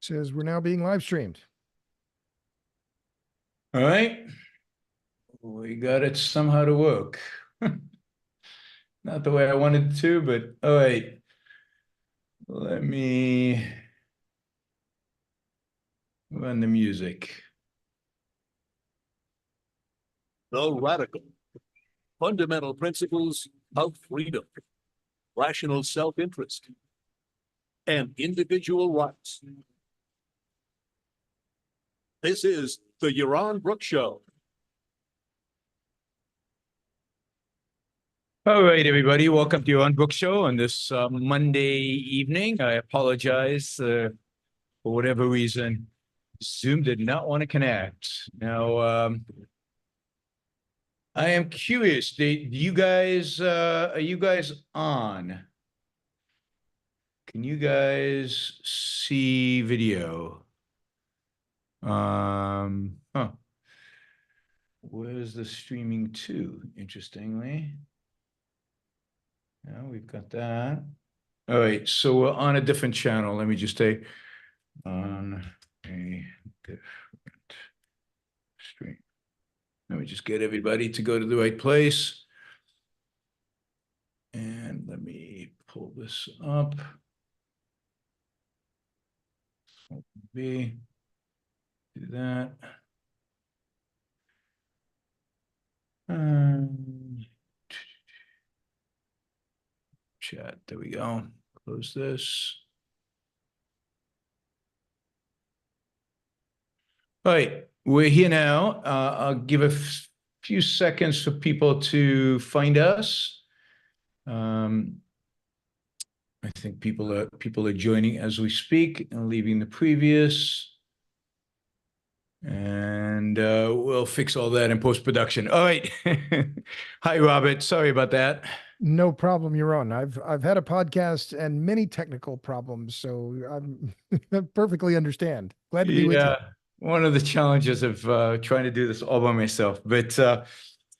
Says we're now being live streamed. All right. We got it somehow to work. Not the way I wanted to, but all right. Let me run the music. The radical, fundamental principles of freedom, rational self-interest, and individual rights. This is the Yaron Brook Show. All right, everybody. Welcome to Yaron Brook Show on this Monday evening. I apologize for whatever reason. Zoom did not want to connect. Now, I am curious. Do you guys are you guys on? Can you guys see video? Where's the streaming to? Interestingly. Yeah, we've got that. All right, so we're on a different channel. Let me just stay on a different stream. Let me just get everybody to go to the right place. And let me pull this up. B, do that. Chat, there we go. Close this. All right, we're here now. I'll give a few seconds for people to find us. I think people are joining as we speak and leaving the previous. And we'll fix all that in post-production. All right. Hi, Robert. Sorry about that. No problem, Yaron. I've had a podcast and many technical problems, so I perfectly understand. Glad to be with you. One of the challenges of trying to do this all by myself, but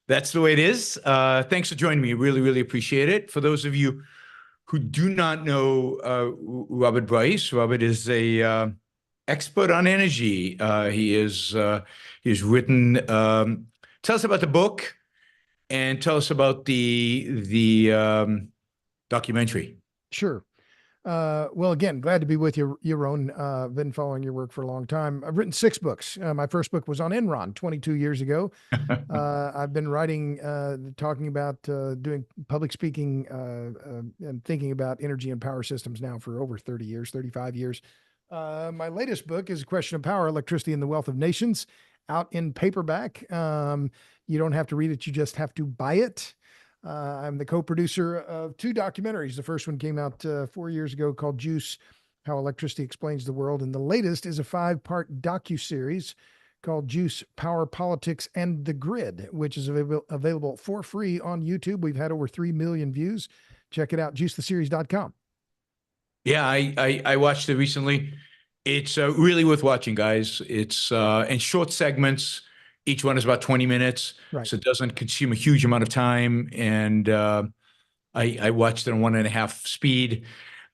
that's the way it is. Thanks for joining me. Really, really appreciate it. For those of you who do not know Robert Bryce, Robert is a expert on energy. He's written. Tell us about the book, and tell us about the documentary. Sure. Well, again, glad to be with you, Yaron. Been following your work for a long time. I've written 6 books. My first book was on Enron 22 years ago. I've been writing, talking about doing public speaking and thinking about energy and power systems now for over 30 years, 35 years. My latest book is A Question of Power, Electricity and the Wealth of Nations, out in paperback. You don't have to read it, you just have to buy it. I'm the co-producer of 2 documentaries. The first one came out 4 years ago called Juice, How Electricity Explains the World. And the latest is a 5-part docuseries called Juice, Power, Politics, and the Grid, which is available for free on YouTube. We've had over 3 million views. Check it out, juicetheseries.com. Yeah, I watched it recently. It's really worth watching, guys. It's in short segments. Each one is about 20 minutes, right. So it doesn't consume a huge amount of time. And I watched it on 1.5 speed,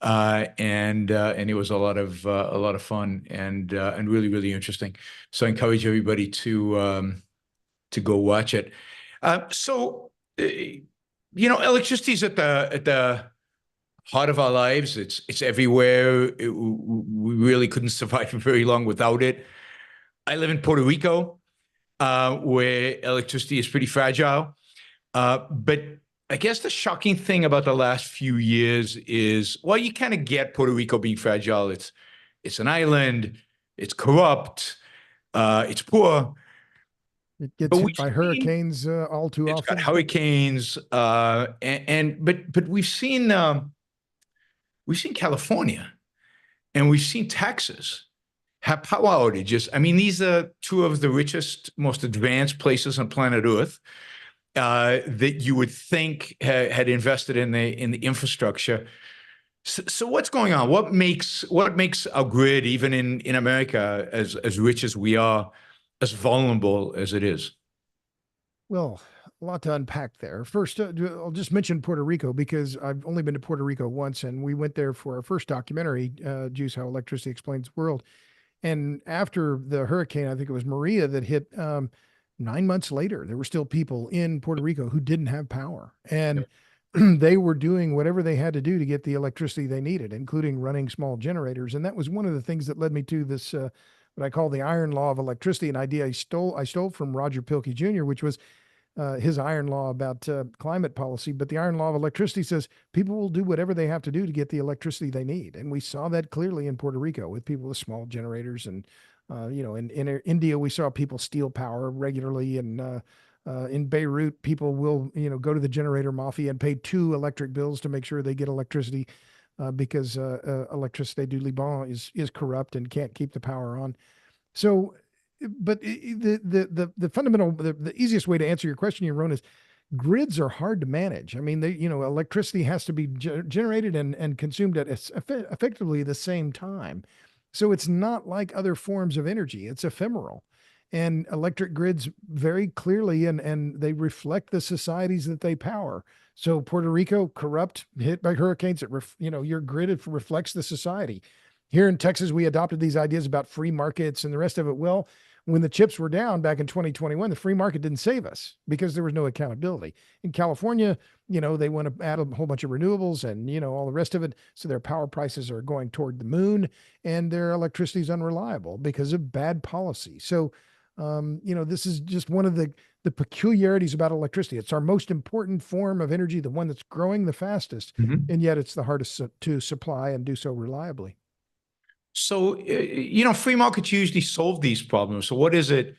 and it was a lot of fun and really, really interesting. So I encourage everybody to go watch it. So electricity is at the heart of our lives. It's everywhere. We really couldn't survive very long without it. I live in Puerto Rico, where electricity is pretty fragile. But I guess the shocking thing about the last few years is, well, you kind of get Puerto Rico being fragile. It's an island. It's corrupt. It's poor. It gets hit by hurricanes all too often. It's got hurricanes, but we've seen California, and we've seen Texas have power outages. I mean, these are 2 of the richest, most advanced places on planet Earth that you would think had invested in the infrastructure. So what's going on? What makes our grid, even in America, as rich as we are, as vulnerable as it is? Well, a lot to unpack there. First, I'll just mention Puerto Rico because I've only been to Puerto Rico once, and we went there for our first documentary, Juice: How Electricity Explains the World. And after the hurricane, I think it was Maria that hit, 9 months later, there were still people in Puerto Rico who didn't have power. And they were doing whatever they had to do to get the electricity they needed, including running small generators. And that was one of the things that led me to this, what I call the iron law of electricity, an idea I stole from Roger Pilkey Jr., which was his iron law about climate policy. But the iron law of electricity says people will do whatever they have to do to get the electricity they need. And we saw that clearly in Puerto Rico with people with small generators. And, in India, we saw people steal power regularly. And in Beirut, people will, go to the generator mafia and pay 2 electric bills to make sure they get electricity because Electricité du Liban is corrupt and can't keep the power on. So, but the fundamental, the easiest way to answer your question, Yaron, is grids are hard to manage. I mean, electricity has to be generated and consumed at effectively the same time. So it's not like other forms of energy. It's ephemeral. And electric grids very clearly, and they reflect the societies that they power. So Puerto Rico, corrupt, hit by hurricanes, your grid reflects the society. Here in Texas, we adopted these ideas about free markets and the rest of it. Well, when the chips were down back in 2021, the free market didn't save us because there was no accountability. In California, they want to add a whole bunch of renewables and, all the rest of it. So their power prices are going toward the moon and their electricity is unreliable because of bad policy. So, this is just one of the peculiarities about electricity. It's our most important form of energy, the one that's growing the fastest, and yet it's the hardest to supply and do so reliably. So, free markets usually solve these problems. So what is it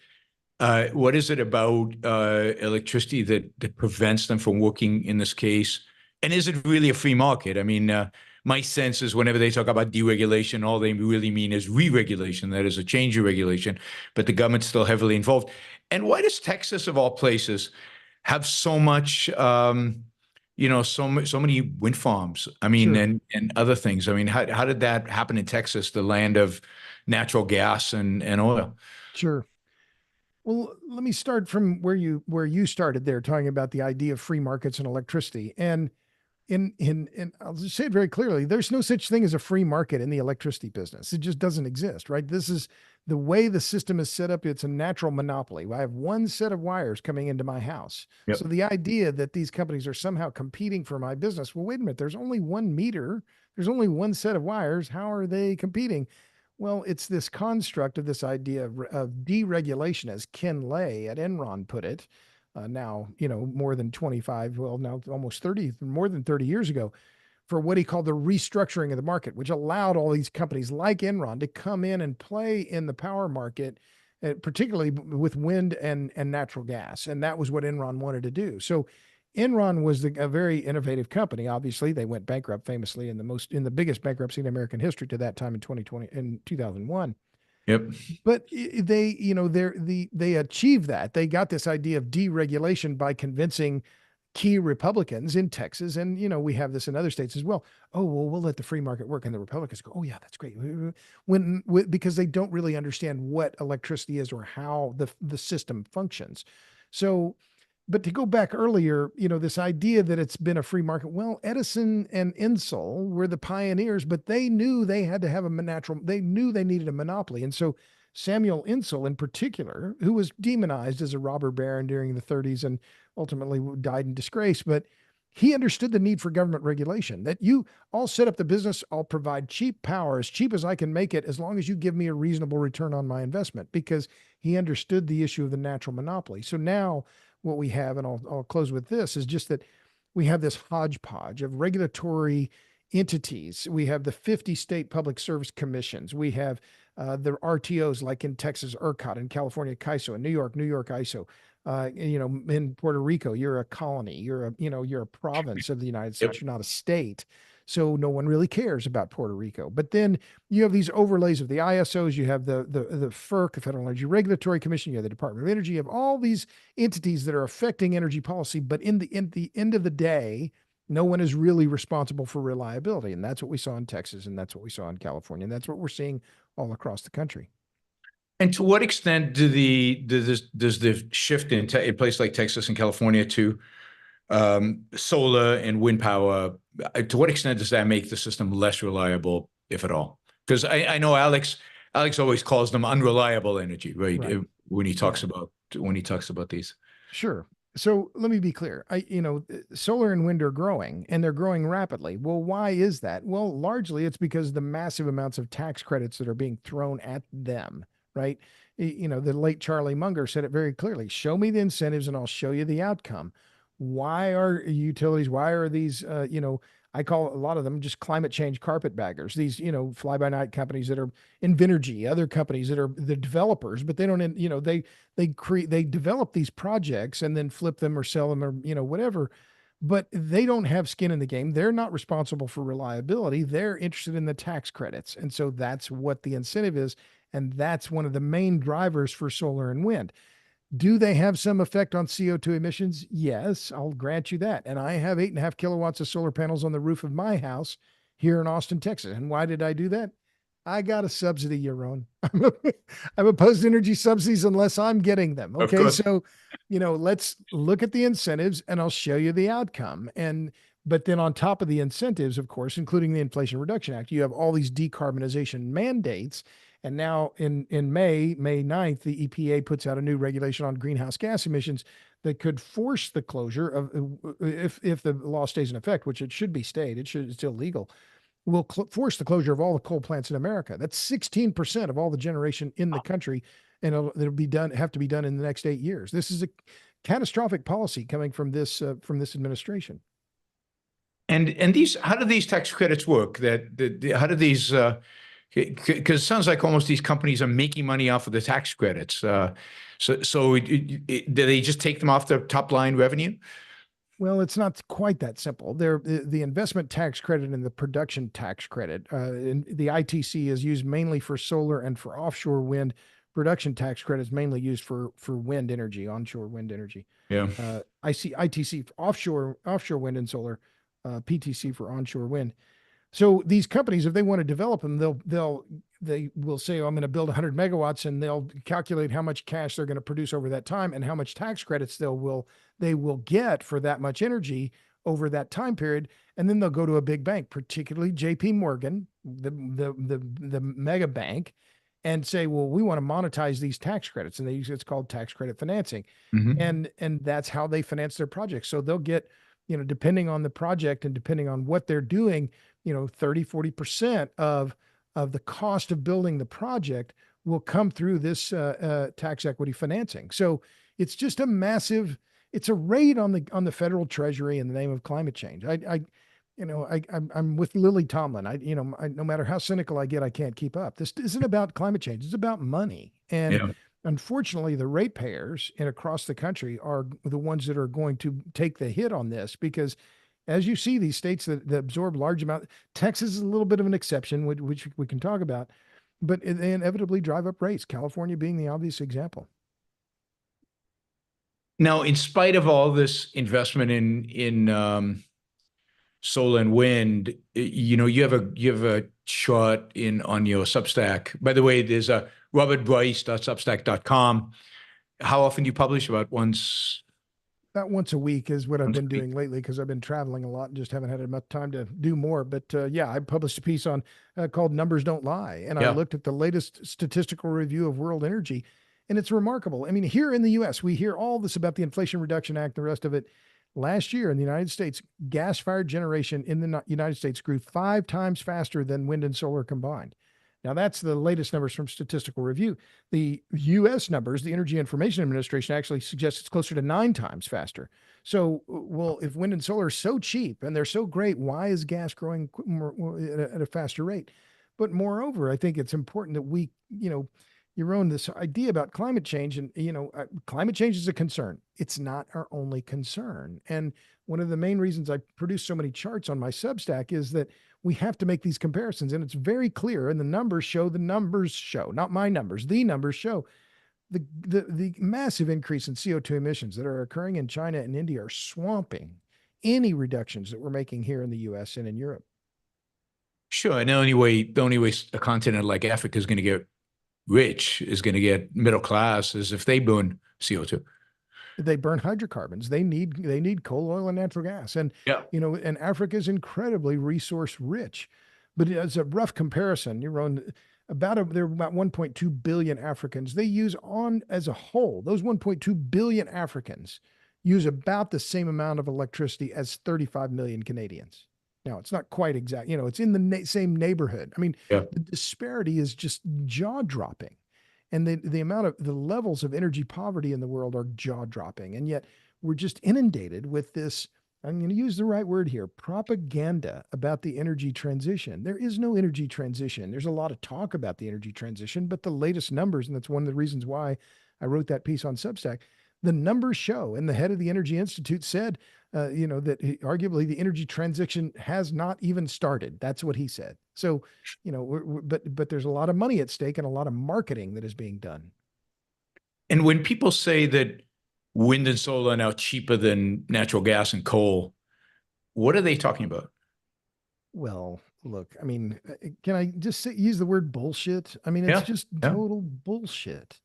about electricity that prevents them from working in this case? And is it really a free market? I mean, my sense is whenever they talk about deregulation, all they really mean is re-regulation. That is a change of regulation, but the government's still heavily involved. And why does Texas, of all places, have so much, so many wind farms? I mean, Sure. and other things. I mean, how did that happen in Texas, the land of natural gas and oil? Sure. Well, let me start from where you started there, talking about the idea of free markets and electricity. And I'll just say it very clearly, there's no such thing as a free market in the electricity business. It just doesn't exist, right? This is the way the system is set up. It's a natural monopoly. I have one set of wires coming into my house. Yep. So the idea that these companies are somehow competing for my business, well, wait a minute, there's only one meter. There's only one set of wires. How are they competing? Well, it's this construct of this idea of deregulation, as Ken Lay at Enron put it, now, more than 25, well, now almost 30, more than 30 years ago, for what he called the restructuring of the market, which allowed all these companies like Enron to come in and play in the power market, particularly with wind and natural gas. And that was what Enron wanted to do. So Enron was a very innovative company. Obviously, they went bankrupt famously in the biggest bankruptcy in American history to that time in 2001. Yep. But they achieved that. They got this idea of deregulation by convincing key Republicans in Texas, and we have this in other states as well. Oh, well, we'll let the free market work, and the Republicans go, oh yeah, that's great, because they don't really understand what electricity is or how the system functions. So, but to go back earlier, this idea that it's been a free market. Well, Edison and Insull were the pioneers, but they knew they had to have they knew they needed a monopoly. And so Samuel Insull in particular, who was demonized as a robber baron during the 30s and ultimately died in disgrace, but he understood the need for government regulation, that I'll set up the business, I'll provide cheap power, as cheap as I can make it, as long as you give me a reasonable return on my investment, because he understood the issue of the natural monopoly. So now what we have, and I'll close with this, is just that we have this hodgepodge of regulatory entities. We have the 50 state public service commissions. We have the RTOs, like in Texas, ERCOT, in California, CAISO, in New York, ISO. In Puerto Rico, you're a colony. You're a province of the United States. Yep. You're not a state. So no one really cares about Puerto Rico. But then you have these overlays of the ISOs. You have the FERC, the Federal Energy Regulatory Commission. You have the Department of Energy. You have all these entities that are affecting energy policy. But in the end of the day, no one is really responsible for reliability. And that's what we saw in Texas, and that's what we saw in California, and that's what we're seeing all across the country. And to what extent does the shift in a place like Texas and California to solar and wind power, to what extent does that make the system less reliable, if at all? Because I know Alex always calls them unreliable energy, right? Right. When he talks about these. Sure. So let me be clear. Solar and wind are growing, and they're growing rapidly. Well, why is that? Well, largely it's because the massive amounts of tax credits that are being thrown at them, right? The late Charlie Munger said it very clearly. Show me the incentives and I'll show you the outcome. Why are utilities, why are these, I call a lot of them just climate change carpetbaggers, these, fly-by-night companies that are Invenergy, other companies that are the developers, but they don't, they develop these projects and then flip them or sell them or, whatever, but they don't have skin in the game. They're not responsible for reliability. They're interested in the tax credits. And so that's what the incentive is. And that's one of the main drivers for solar and wind. Do they have some effect on CO2 emissions? Yes, I'll grant you that. And I have 8.5 kilowatts of solar panels on the roof of my house here in Austin, Texas. And why did I do that? I got a subsidy, Yaron. I'm opposed to energy subsidies unless I'm getting them. Okay. So, let's look at the incentives and I'll show you the outcome. But then on top of the incentives, of course, including the Inflation Reduction Act, you have all these decarbonization mandates. And now in May 9th, the EPA puts out a new regulation on greenhouse gas emissions that could force the closure of, if the law stays in effect, which it should be stayed, it's still legal, will force the closure of all the coal plants in America. That's 16% of all the generation in the country, and it'll have to be done in the next 8 years. This is a catastrophic policy coming from this administration. And these, how do these tax credits work? How do these? Because it sounds like almost these companies are making money off of the tax credits. So do they just take them off the top line revenue? Well, it's not quite that simple. The investment tax credit and the production tax credit, and the ITC is used mainly for solar and for offshore wind. Production tax credit is mainly used for wind energy, onshore wind energy. Yeah. I see ITC for offshore wind and solar, PTC for onshore wind. So these companies, if they want to develop them, they will say, oh, I'm going to build 100 megawatts, and they'll calculate how much cash they're going to produce over that time and how much tax credits they will get for that much energy over that time period. And then they'll go to a big bank, particularly JP Morgan, the mega bank, and say, well, we want to monetize these tax credits. And it's called tax credit financing. Mm-hmm. And that's how they finance their projects. So they'll get, depending on the project and depending on what they're doing, 30, 40% of the cost of building the project will come through this tax equity financing. So it's just it's a raid on the federal treasury in the name of climate change. I'm with Lily Tomlin. No matter how cynical I get, I can't keep up. This isn't about climate change. It's about money. And unfortunately, the ratepayers across the country are the ones that are going to take the hit on this, because as you see, these states that absorb large amount, Texas is a little bit of an exception, which we can talk about, but they inevitably drive up rates, California being the obvious example. Now, in spite of all this investment in solar and wind, you have a chart on your Substack. By the way, there's a robertbryce.substack.com. How often do you publish? About once a week is what I've been doing lately, because I've been traveling a lot and just haven't had enough time to do more. But I published a piece on called "Numbers Don't Lie," and I looked at the latest statistical review of world energy, and it's remarkable. I mean, here in the U.S., we hear all this about the Inflation Reduction Act, the rest of it. Last year in the United States, gas-fired generation in the United States grew 5 times faster than wind and solar combined. Now, that's the latest numbers from Statistical Review. The U.S. numbers, the Energy Information Administration actually suggests it's closer to 9 times faster. So, well, if wind and solar are so cheap and they're so great, why is gas growing at a faster rate? But moreover, I think it's important that we, Yaron, this idea about climate change, and, climate change is a concern. It's not our only concern. And one of the main reasons I produce so many charts on my Substack is that we have to make these comparisons, and it's very clear. And the numbers show, not my numbers, the numbers show the massive increase in CO2 emissions that are occurring in China and India are swamping any reductions that we're making here in the US and in Europe. Sure. And the only way a continent like Africa is going to get rich is going to get middle class is if they burn CO2. They burn hydrocarbons. They need coal, oil, and natural gas. And Yeah. and Africa is incredibly resource rich. But as a rough comparison, there are about 1.2 billion Africans. They use as a whole, those 1.2 billion Africans use about the same amount of electricity as 35 million Canadians. Now, it's not quite exact, it's in the same neighborhood. I mean, Yeah. the disparity is just jaw-dropping. And the levels of energy poverty in the world are jaw-dropping. And yet we're just inundated with this, I'm going to use the right word here, propaganda about the energy transition. There is no energy transition. There's a lot of talk about the energy transition, but the latest numbers, and that's one of the reasons why I wrote that piece on Substack, the numbers show, and the head of the Energy Institute said, that arguably the energy transition has not even started. That's what he said. So, but there's a lot of money at stake and a lot of marketing that is being done. And when people say that wind and solar are now cheaper than natural gas and coal, what are they talking about? Well, look, I mean, can I just use the word bullshit? I mean, it's just total bullshit.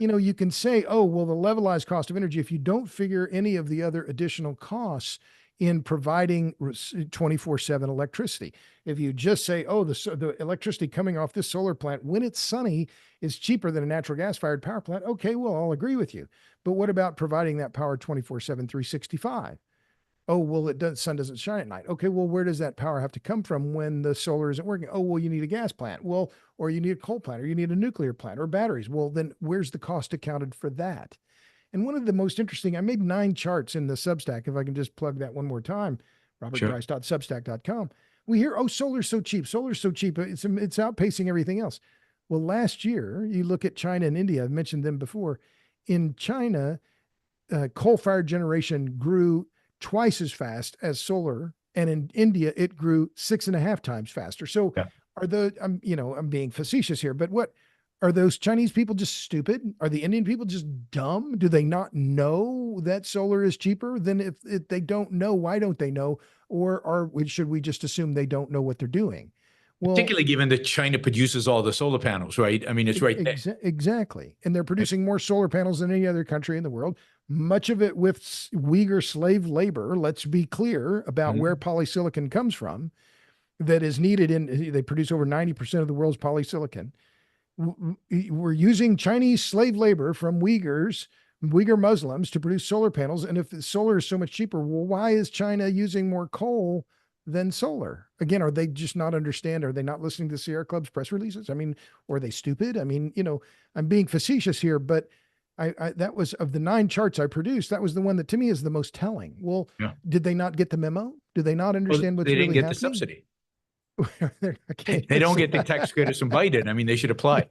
You can say, oh, well, the levelized cost of energy, if you don't figure any of the other additional costs in providing 24/7 electricity. If you just say, oh, the electricity coming off this solar plant when it's sunny is cheaper than a natural gas-fired power plant, okay, well, I'll agree with you. But what about providing that power 24/7, 365? Oh, well, sun doesn't shine at night. Okay, well, where does that power have to come from when the solar isn't working? Oh, well, you need a gas plant. Well, or you need a coal plant, or you need a nuclear plant, or batteries. Well, then where's the cost accounted for that? And one of the most interesting, I made 9 charts in the Substack, if I can just plug that one more time, robertbryce.substack.com. We hear, oh, solar's so cheap. Solar's so cheap. It's outpacing everything else. Well, last year, you look at China and India, I've mentioned them before. In China, coal-fired generation grew twice as fast as solar, and in India it grew 6.5 times faster. So I'm being facetious here, but what are those Chinese people just stupid? Are the Indian people just dumb? Do they not know that solar is cheaper? Then if they don't know, why don't they know? Or should we just assume they don't know what they're doing? Well, particularly given that China produces all the solar panels, right? I mean, it's right there. Exactly. And they're producing more solar panels than any other country in the world. Much of it with Uyghur slave labor. Let's be clear about where polysilicon comes from that is needed they produce over 90% of the world's polysilicon. We're using Chinese slave labor from Uyghur Muslims to produce solar panels. And if solar is so much cheaper, well, why is China using more coal than solar? Again, are they just not understand? Are they not listening to Sierra Club's press releases? I mean, or are they stupid? I mean, I'm being facetious here, but that was, of the 9 charts I produced, that was the one that to me is the most telling. Well, did they not get the memo? Do they not understand what's really happening? They didn't get the subsidy. They don't get the tax credits from Biden. I mean, they should apply.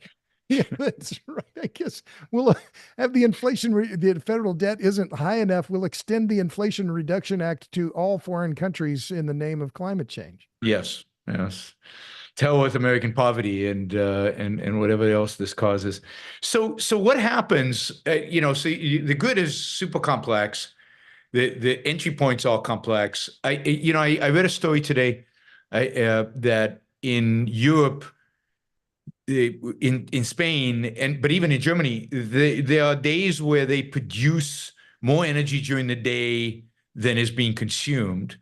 Yeah, that's right. I guess we'll have the the federal debt isn't high enough. We'll extend the Inflation Reduction Act to all foreign countries in the name of climate change. Yes. Tell with American poverty and whatever else this causes. So what happens? The grid is super complex. The entry points all complex. I read a story today that in Europe, in Spain, but even in Germany, there are days where they produce more energy during the day than is being consumed,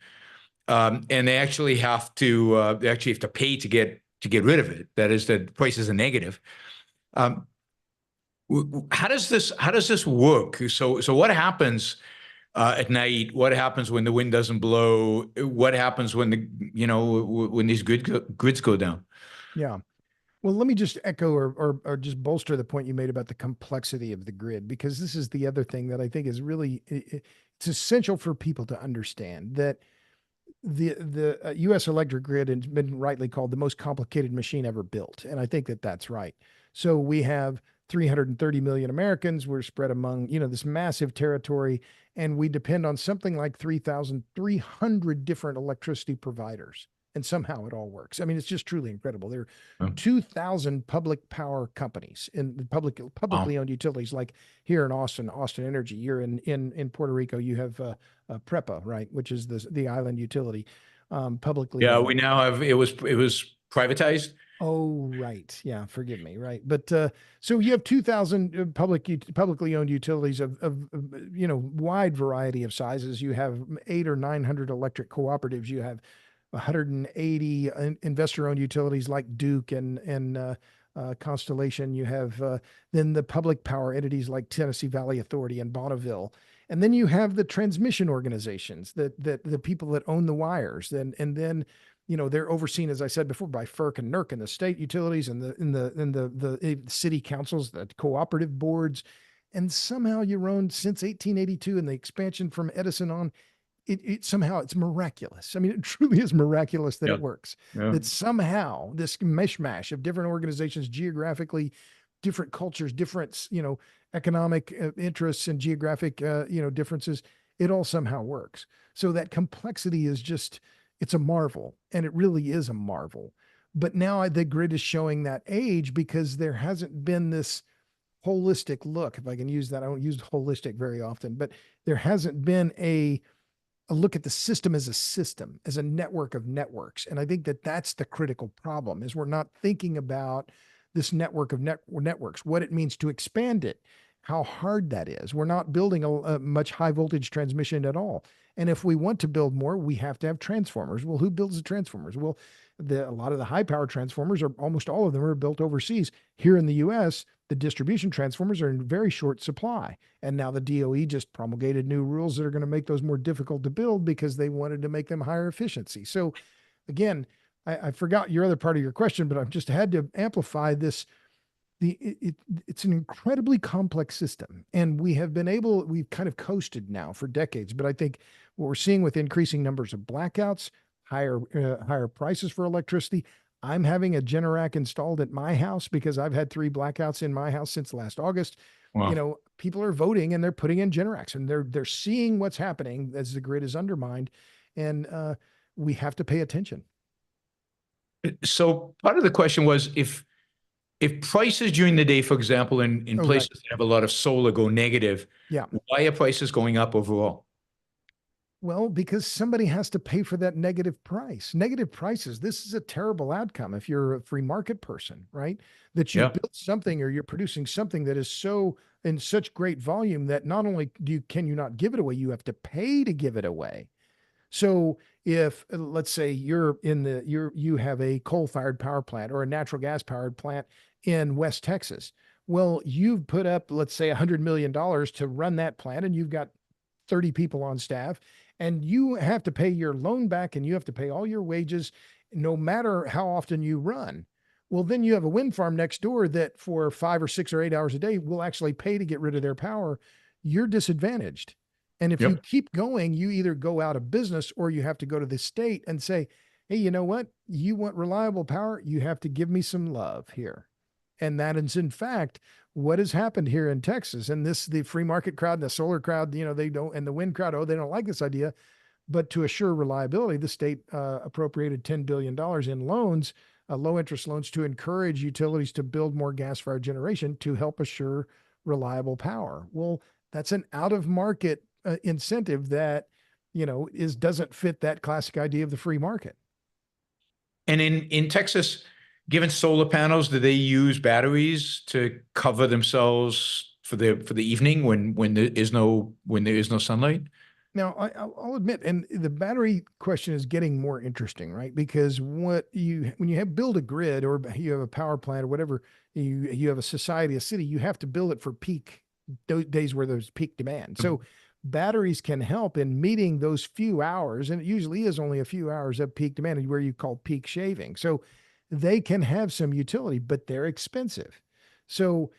and they actually have to pay to get rid of it. That is, the prices are negative. How does this work? So what happens at night? What happens when the wind doesn't blow? What happens when when these grids go down? Yeah. Well, let me just echo or just bolster the point you made about the complexity of the grid, because this is the other thing that I think is really, it's essential for people to understand that the U.S. electric grid has been rightly called the most complicated machine ever built. And I think that that's right. So we have 330 million Americans. We're spread among, this massive territory, and we depend on something like 3,300 different electricity providers. And somehow it all works. I mean, it's just truly incredible. There are 2,000 public power companies in publicly owned utilities, like here in Austin Energy. You're in Puerto Rico. You have PREPA, right, which is the island utility, publicly. Yeah, we now have. It was privatized, Oh, right. Yeah, forgive me. Right. But so you have 2,000 publicly owned utilities of wide variety of sizes. You have 800 or 900 electric cooperatives. You have 180 investor owned utilities like Duke and Constellation. You have then the public power entities like Tennessee Valley Authority and Bonneville. And then you have the transmission organizations that the people that own the wires. And then they're overseen, as I said before, by FERC and NERC and the state utilities and the city councils, the cooperative boards. And somehow Yaron, since 1882 and the expansion from Edison on, it somehow it's miraculous. I mean, it truly is miraculous that Yeah. it works. Yeah. That somehow this mishmash of different organizations, geographically, different cultures, different economic interests and geographic differences, it all somehow works. So that complexity is just, it's a marvel, and it really is a marvel. But now the grid is showing that age because there hasn't been this holistic look, if I can use that. I don't use holistic very often, but there hasn't been a look at the system, as a network of networks. And I think that that's the critical problem, is we're not thinking about this network of networks, what it means to expand it, how hard that is. We're not building a much high voltage transmission at all. And if we want to build more, we have to have transformers. Well, who builds the transformers? Well, a lot of the high power transformers, or almost all of them, are built overseas. Here in the US, the distribution transformers are in very short supply. And now the DOE just promulgated new rules that are going to make those more difficult to build because they wanted to make them higher efficiency. So again, I forgot your other part of your question, but I've just had to amplify this. It's an incredibly complex system, and we've kind of coasted now for decades. But I think what we're seeing with increasing numbers of blackouts, higher prices for electricity. I'm having a Generac installed at my house because I've had 3 blackouts in my house since last August. Wow. People are voting and they're putting in Generacs, and they're seeing what's happening as the grid is undermined, and we have to pay attention. So part of the question was, if prices during the day, for example, in places that have a lot of solar go negative, Yeah. why are prices going up overall? Well, because somebody has to pay for that negative price. Negative prices, this is a terrible outcome if you're a free market person, right? That you built something, or you're producing something that is so in such great volume that not only can you not give it away, you have to pay to give it away. So if let's say you have a coal-fired power plant or a natural gas-powered plant in West Texas, well, you've put up, let's say, $100 million to run that plant, and you've got 30 people on staff, and you have to pay your loan back, and you have to pay all your wages, no matter how often you run. Well, then you have a wind farm next door that for 5 or 6 or 8 hours a day will actually pay to get rid of their power. You're disadvantaged. And if you keep going, you either go out of business, or you have to go to the state and say, hey, you know what? You want reliable power? You have to give me some love here. And that is, in fact, what has happened here in Texas. And the free market crowd and the solar crowd, they don't, and the wind crowd, they don't like this idea. But to assure reliability, the state appropriated $10 billion in loans, low interest loans, to encourage utilities to build more gas-fired generation to help assure reliable power. Well, that's an out-of-market incentive that, doesn't fit that classic idea of the free market. And in Texas, given solar panels, do they use batteries to cover themselves for the evening when there is no sunlight? Now, I'll admit, and the battery question is getting more interesting, right? Because when you build a grid, or you have a power plant or whatever, you have a society, a city, you have to build it for peak days where there's peak demand. So batteries can help in meeting those few hours, and it usually is only a few hours of peak demand, where you call peak shaving. So they can have some utility, but they're expensive. So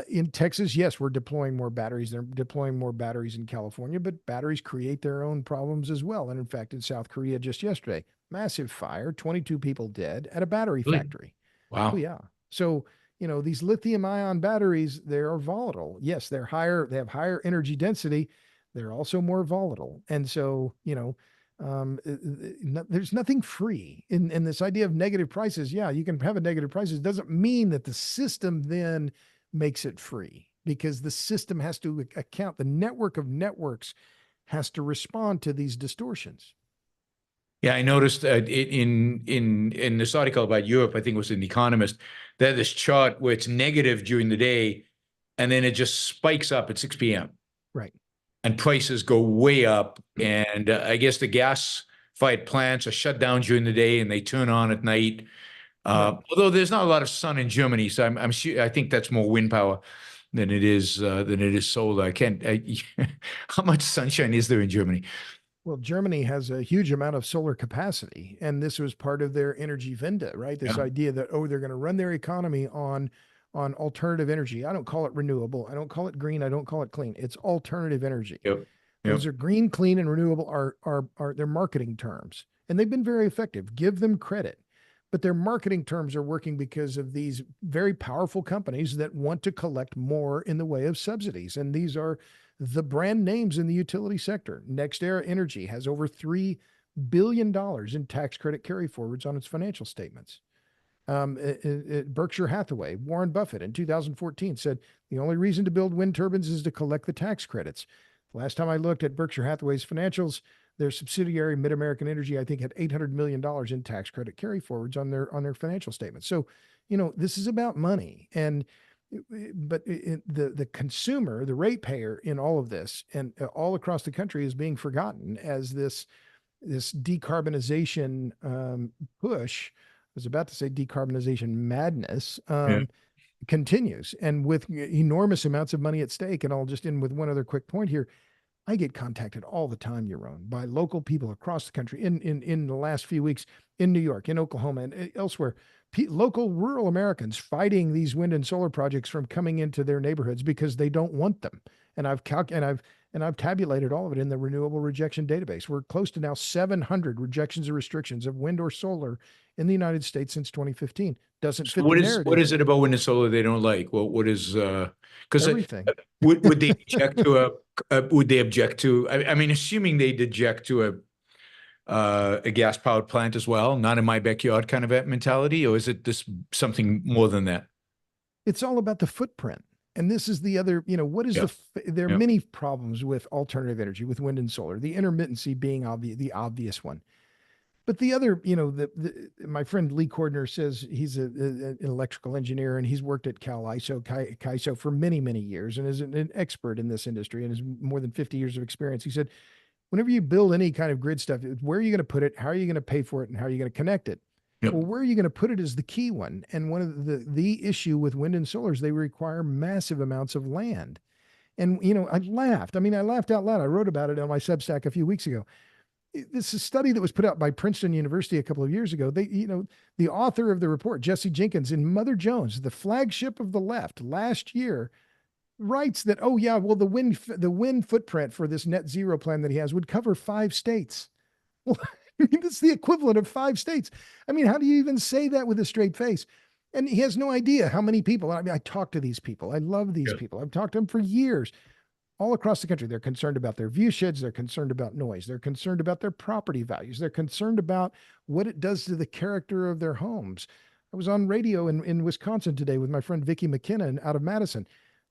in Texas, yes, we're deploying more batteries. They're deploying more batteries in California, but batteries create their own problems as well. And in fact, in South Korea just yesterday, massive fire, 22 people dead at a battery factory. Wow. Oh, yeah. So, these lithium ion batteries, they are volatile. Yes, they have higher energy density. They're also more volatile. And so, there's nothing free in this idea of negative prices. Yeah, you can have a negative prices. It doesn't mean that the system then makes it free, because the system has to account, the network of networks has to respond to these distortions. Yeah, I noticed in this article about Europe, I think it was in The Economist, they had this chart where it's negative during the day, and then it just spikes up at 6 p.m. Right. and prices go way up. And I guess the gas-fired plants are shut down during the day and they turn on at night. Right. Although there's not a lot of sun in Germany, so I'm sure I think that's more wind power than it is solar. How much sunshine is there in Germany? Well, Germany has a huge amount of solar capacity, and this was part of their energy Wende, right? This Yeah. idea that, oh, they're going to run their economy on alternative energy. I don't call it renewable. I don't call it green. I don't call it clean. It's alternative energy. Yep. Those are green, clean, and renewable are their marketing terms, and they've been very effective. Give them credit. But their marketing terms are working because of these very powerful companies that want to collect more in the way of subsidies. And these are the brand names in the utility sector. NextEra Energy has over $3 billion in tax credit carry forwards on its financial statements. Berkshire Hathaway, Warren Buffett in 2014 said the only reason to build wind turbines is to collect the tax credits. Last time I looked at Berkshire Hathaway's financials, their subsidiary MidAmerican Energy, I think, had $800 million in tax credit carry forwards on their financial statements. So, this is about money. But the consumer, the ratepayer in all of this and all across the country is being forgotten as this decarbonization push. I was about to say decarbonization madness continues, and with enormous amounts of money at stake. And I'll just end with one other quick point here. I get contacted all the time, Yaron, by local people across the country in the last few weeks in New York, in Oklahoma, and elsewhere. Local rural Americans fighting these wind and solar projects from coming into their neighborhoods because they don't want them. And I've tabulated all of it in the renewable rejection database. We're close to now 700 rejections or restrictions of wind or solar in the United States since 2015. Doesn't fit the narrative. What is it about wind and solar they don't like? Well, what is because everything? Would they object to would they object to? I mean, assuming they'd object to a gas powered plant as well, not in my backyard kind of a mentality, or is it this something more than that? It's all about the footprint. And this is the other, what is there are many problems with alternative energy, with wind and solar, the intermittency being the obvious one. But the other, my friend Lee Cordner says he's an electrical engineer and he's worked at CAISO for many, many years and is an expert in this industry and has more than 50 years of experience. He said, whenever you build any kind of grid stuff, where are you going to put it? How are you going to pay for it? And how are you going to connect it? Yep. Well, where are you going to put it is the key one. And one of the issue with wind and solar is they require massive amounts of land. And, I laughed. I mean, I laughed out loud. I wrote about it on my Substack a few weeks ago. This is a study that was put out by Princeton University a couple of years ago. The author of the report, Jesse Jenkins, in Mother Jones, the flagship of the left last year, writes that, the wind footprint for this net zero plan that he has would cover 5 states. Well, I mean, it's the equivalent of 5 states. I mean, how do you even say that with a straight face? And he has no idea how many people. I mean, I talk to these people. I love these people. I've talked to them for years. All across the country, they're concerned about their view sheds. They're concerned about noise. They're concerned about their property values. They're concerned about what it does to the character of their homes. I was on radio in Wisconsin today with my friend Vicki McKenna out of Madison.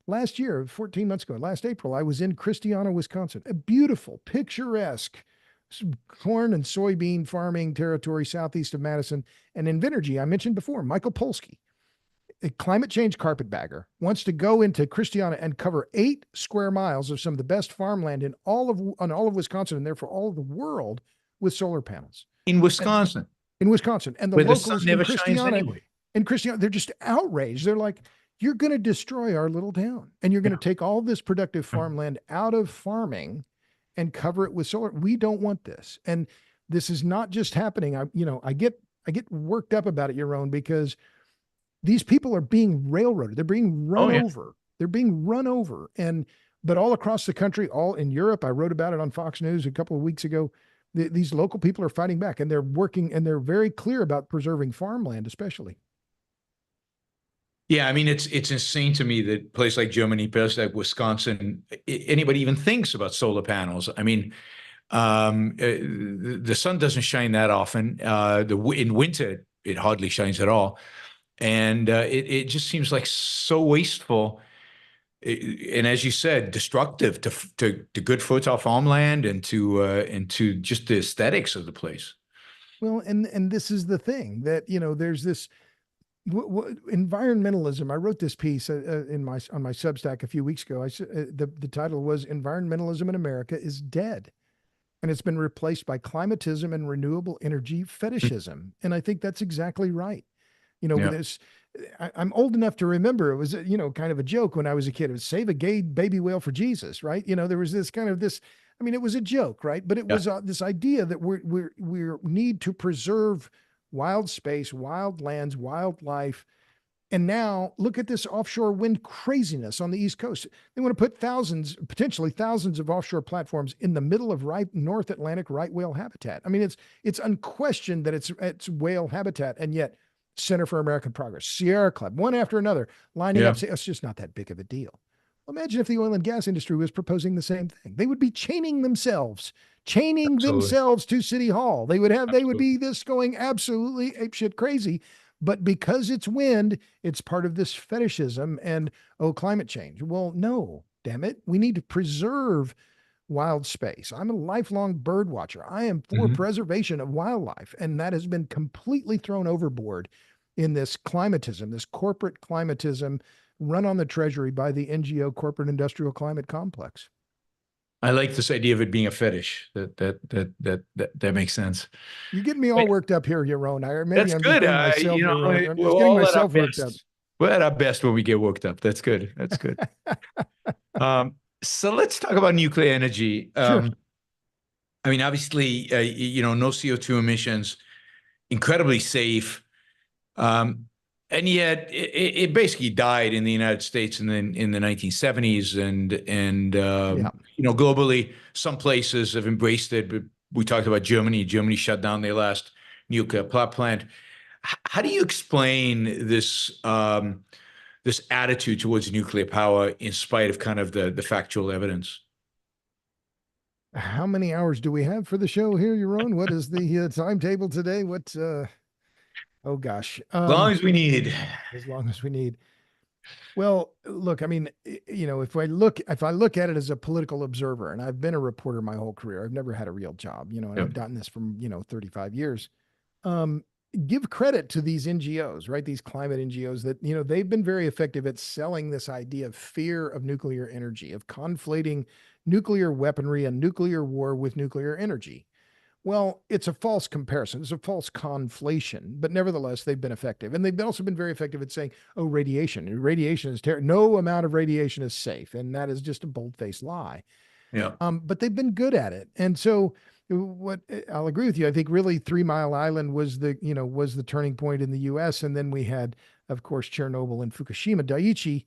Last year, 14 months ago, last April, I was in Christiana, Wisconsin, a beautiful, picturesque corn and soybean farming territory southeast of Madison. And in Invenergy, I mentioned before, Michael Polsky, a climate change carpetbagger, wants to go into Christiana and cover 8 square miles of some of the best farmland in all of Wisconsin and therefore all of the world with solar panels. In Wisconsin. And the where locals the sun never in shines anyway. In Christiana, they're just outraged. They're like, you're going to destroy our little town and you're going to take all this productive farmland out of farming and cover it with solar. We don't want this. And this is not just happening. I get worked up about it, Yaron, because these people are being railroaded. They're being run over. They're being run over. But all across the country, all in Europe, I wrote about it on Fox News a couple of weeks ago. These local people are fighting back and they're working and they're very clear about preserving farmland, especially. Yeah, I mean, it's insane to me that a place like Germany, places like Wisconsin, anybody even thinks about solar panels. I mean, the sun doesn't shine that often. In winter, it hardly shines at all. And it just seems like so wasteful. And as you said, destructive to good fertile farmland and to just the aesthetics of the place. Well, and this is the thing that, there's this environmentalism. I wrote this piece on my Substack a few weeks ago. The title was "Environmentalism in America is Dead," and it's been replaced by climatism and renewable energy fetishism. And I think that's exactly right. With Yeah, this, I'm old enough to remember it was, kind of a joke when I was a kid. It was save a gay baby whale for Jesus, right? There was this kind of this. I mean, it was a joke, right? But it yeah, was this idea that we need to preserve wild space, wild lands, wildlife. And now look at this offshore wind craziness on the East Coast. They want to put potentially thousands of offshore platforms in the middle of North Atlantic right whale habitat. I mean, it's unquestioned that it's whale habitat, and yet Center for American Progress, Sierra Club, one after another, lining yeah, up, saying it's just not that big of a deal. Well, imagine if the oil and gas industry was proposing the same thing. They would be chaining themselves absolutely, to City Hall. They would absolutely. be this going absolutely apeshit crazy. But because it's wind, it's part of this fetishism and, climate change. Well, no, damn it. We need to preserve wild space. I'm a lifelong bird watcher. I am for Mhm. preservation of wildlife, and that has been completely thrown overboard in this climatism, this corporate climatism run on the treasury by the NGO corporate industrial climate complex. I like this idea of it being a fetish. That makes sense. You're getting me all worked up here, Yaron. Maybe That's I'm just good. getting myself, Yaron. I'm We're just getting all at our myself worked up. best. We're at our best when we get worked up. That's good. That's good. So let's talk about nuclear energy. Sure. I mean, obviously, no CO2 emissions, incredibly safe. And yet it basically died in the United States in the 1970s, and Yeah. globally, some places have embraced it. But we talked about Germany. Germany shut down their last nuclear power plant. How do you explain this attitude towards nuclear power in spite of kind of the factual evidence? How many hours do we have for the show here, Yaron? What is the timetable today? Oh gosh. As long as we need. As long as we need. Well, look, I mean, if I look at it as a political observer, and I've been a reporter my whole career, I've never had a real job, and Yep. I've done this from, 35 years. Um, Give credit to these NGOs, right? These climate NGOs that, they've been very effective at selling this idea of fear of nuclear energy, of conflating nuclear weaponry and nuclear war with nuclear energy. Well, it's a false comparison. It's a false conflation, but nevertheless, they've been effective. And they've also been very effective at saying, oh, radiation is terrible. No amount of radiation is safe. And that is just a bold-faced lie. Yeah. But they've been good at it. And so what I'll agree with you. I think really 3 Mile Island was the turning point in the US. And then we had, of course, Chernobyl and Fukushima Daiichi.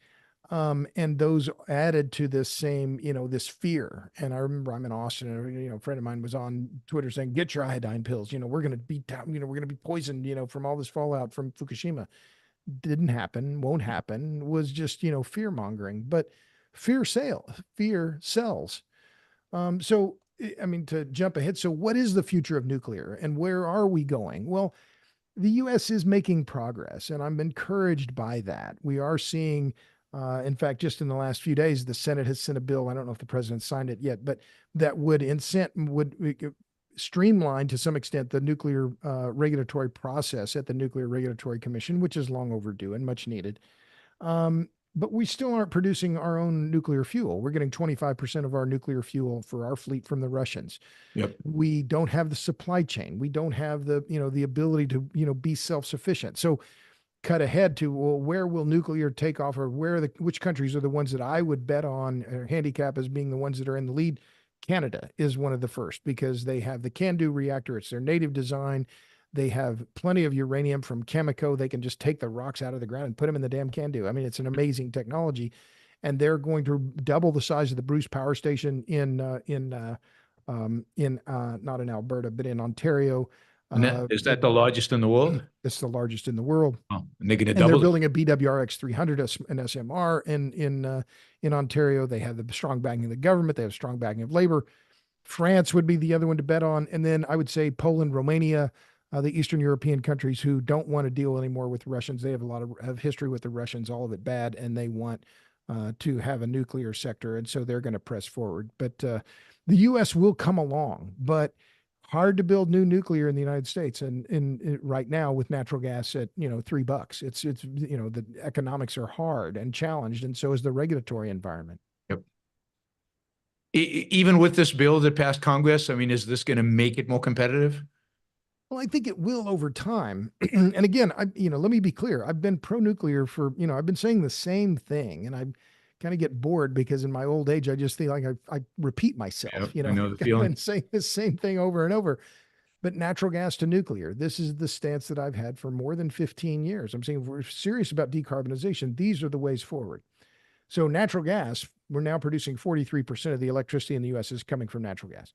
And those added to this same, this fear. And I remember I'm in Austin, and a friend of mine was on Twitter saying, "Get your iodine pills. We're going to be, we're going to be poisoned, from all this fallout from Fukushima." Didn't happen, won't happen. Was just, fear mongering. But fear sells. So I mean, to jump ahead, so what is the future of nuclear, and where are we going? Well, the U.S. is making progress, and I'm encouraged by that. We are seeing, in fact, just in the last few days, the Senate has sent a bill. I don't know if the president signed it yet, but that would streamline to some extent the nuclear regulatory process at the Nuclear Regulatory Commission, which is long overdue and much needed. But we still aren't producing our own nuclear fuel. We're getting 25% of our nuclear fuel for our fleet from the Russians. Yep. We don't have the supply chain. We don't have the ability to, be self-sufficient. So cut ahead to, well, where will nuclear take off, or which countries are the ones that I would bet on or handicap as being the ones that are in the lead? Canada is one of the first because they have the CANDU reactor. It's their native design. They have plenty of uranium from Cameco. They can just take the rocks out of the ground and put them in the damn CANDU. I mean, it's an amazing technology, and they're going to double the size of the Bruce Power Station in not in Alberta, but in Ontario. And is that the largest in the world? It's the largest in the world. Oh, and they're going to And they're double it. building a BWRX 300, an SMR in Ontario. They have the strong backing of the government. They have strong backing of labor. France would be the other one to bet on, and then I would say Poland, Romania, the Eastern European countries who don't want to deal anymore with Russians. They have a lot of history with the Russians, all of it bad, and they want to have a nuclear sector, and so they're going to press forward. But the U.S. will come along, but hard to build new nuclear in the United States, and right now with natural gas at $3. It's the economics are hard and challenged, and so is the regulatory environment. Yep. Even with this bill that passed Congress, I mean, is this going to make it more competitive? Well, I think it will over time. And again, let me be clear. I've been pro-nuclear for, I've been saying the same thing, and I kind of get bored because in my old age, I just feel like I repeat myself. Yep, I know the I've feeling. been saying the same thing over and over. But natural gas to nuclear, this is the stance that I've had for more than 15 years. I'm saying if we're serious about decarbonization, these are the ways forward. So natural gas, we're now producing 43% of the electricity in the U.S. is coming from natural gas.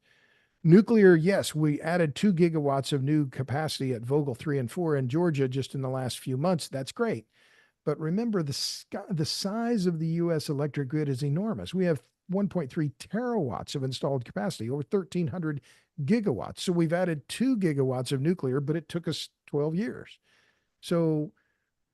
Nuclear, yes, we added 2 gigawatts of new capacity at Vogtle 3 and 4 in Georgia just in the last few months. That's great. But remember, the size of the U.S. electric grid is enormous. We have 1.3 terawatts of installed capacity, over 1,300 gigawatts. So we've added 2 gigawatts of nuclear, but it took us 12 years. So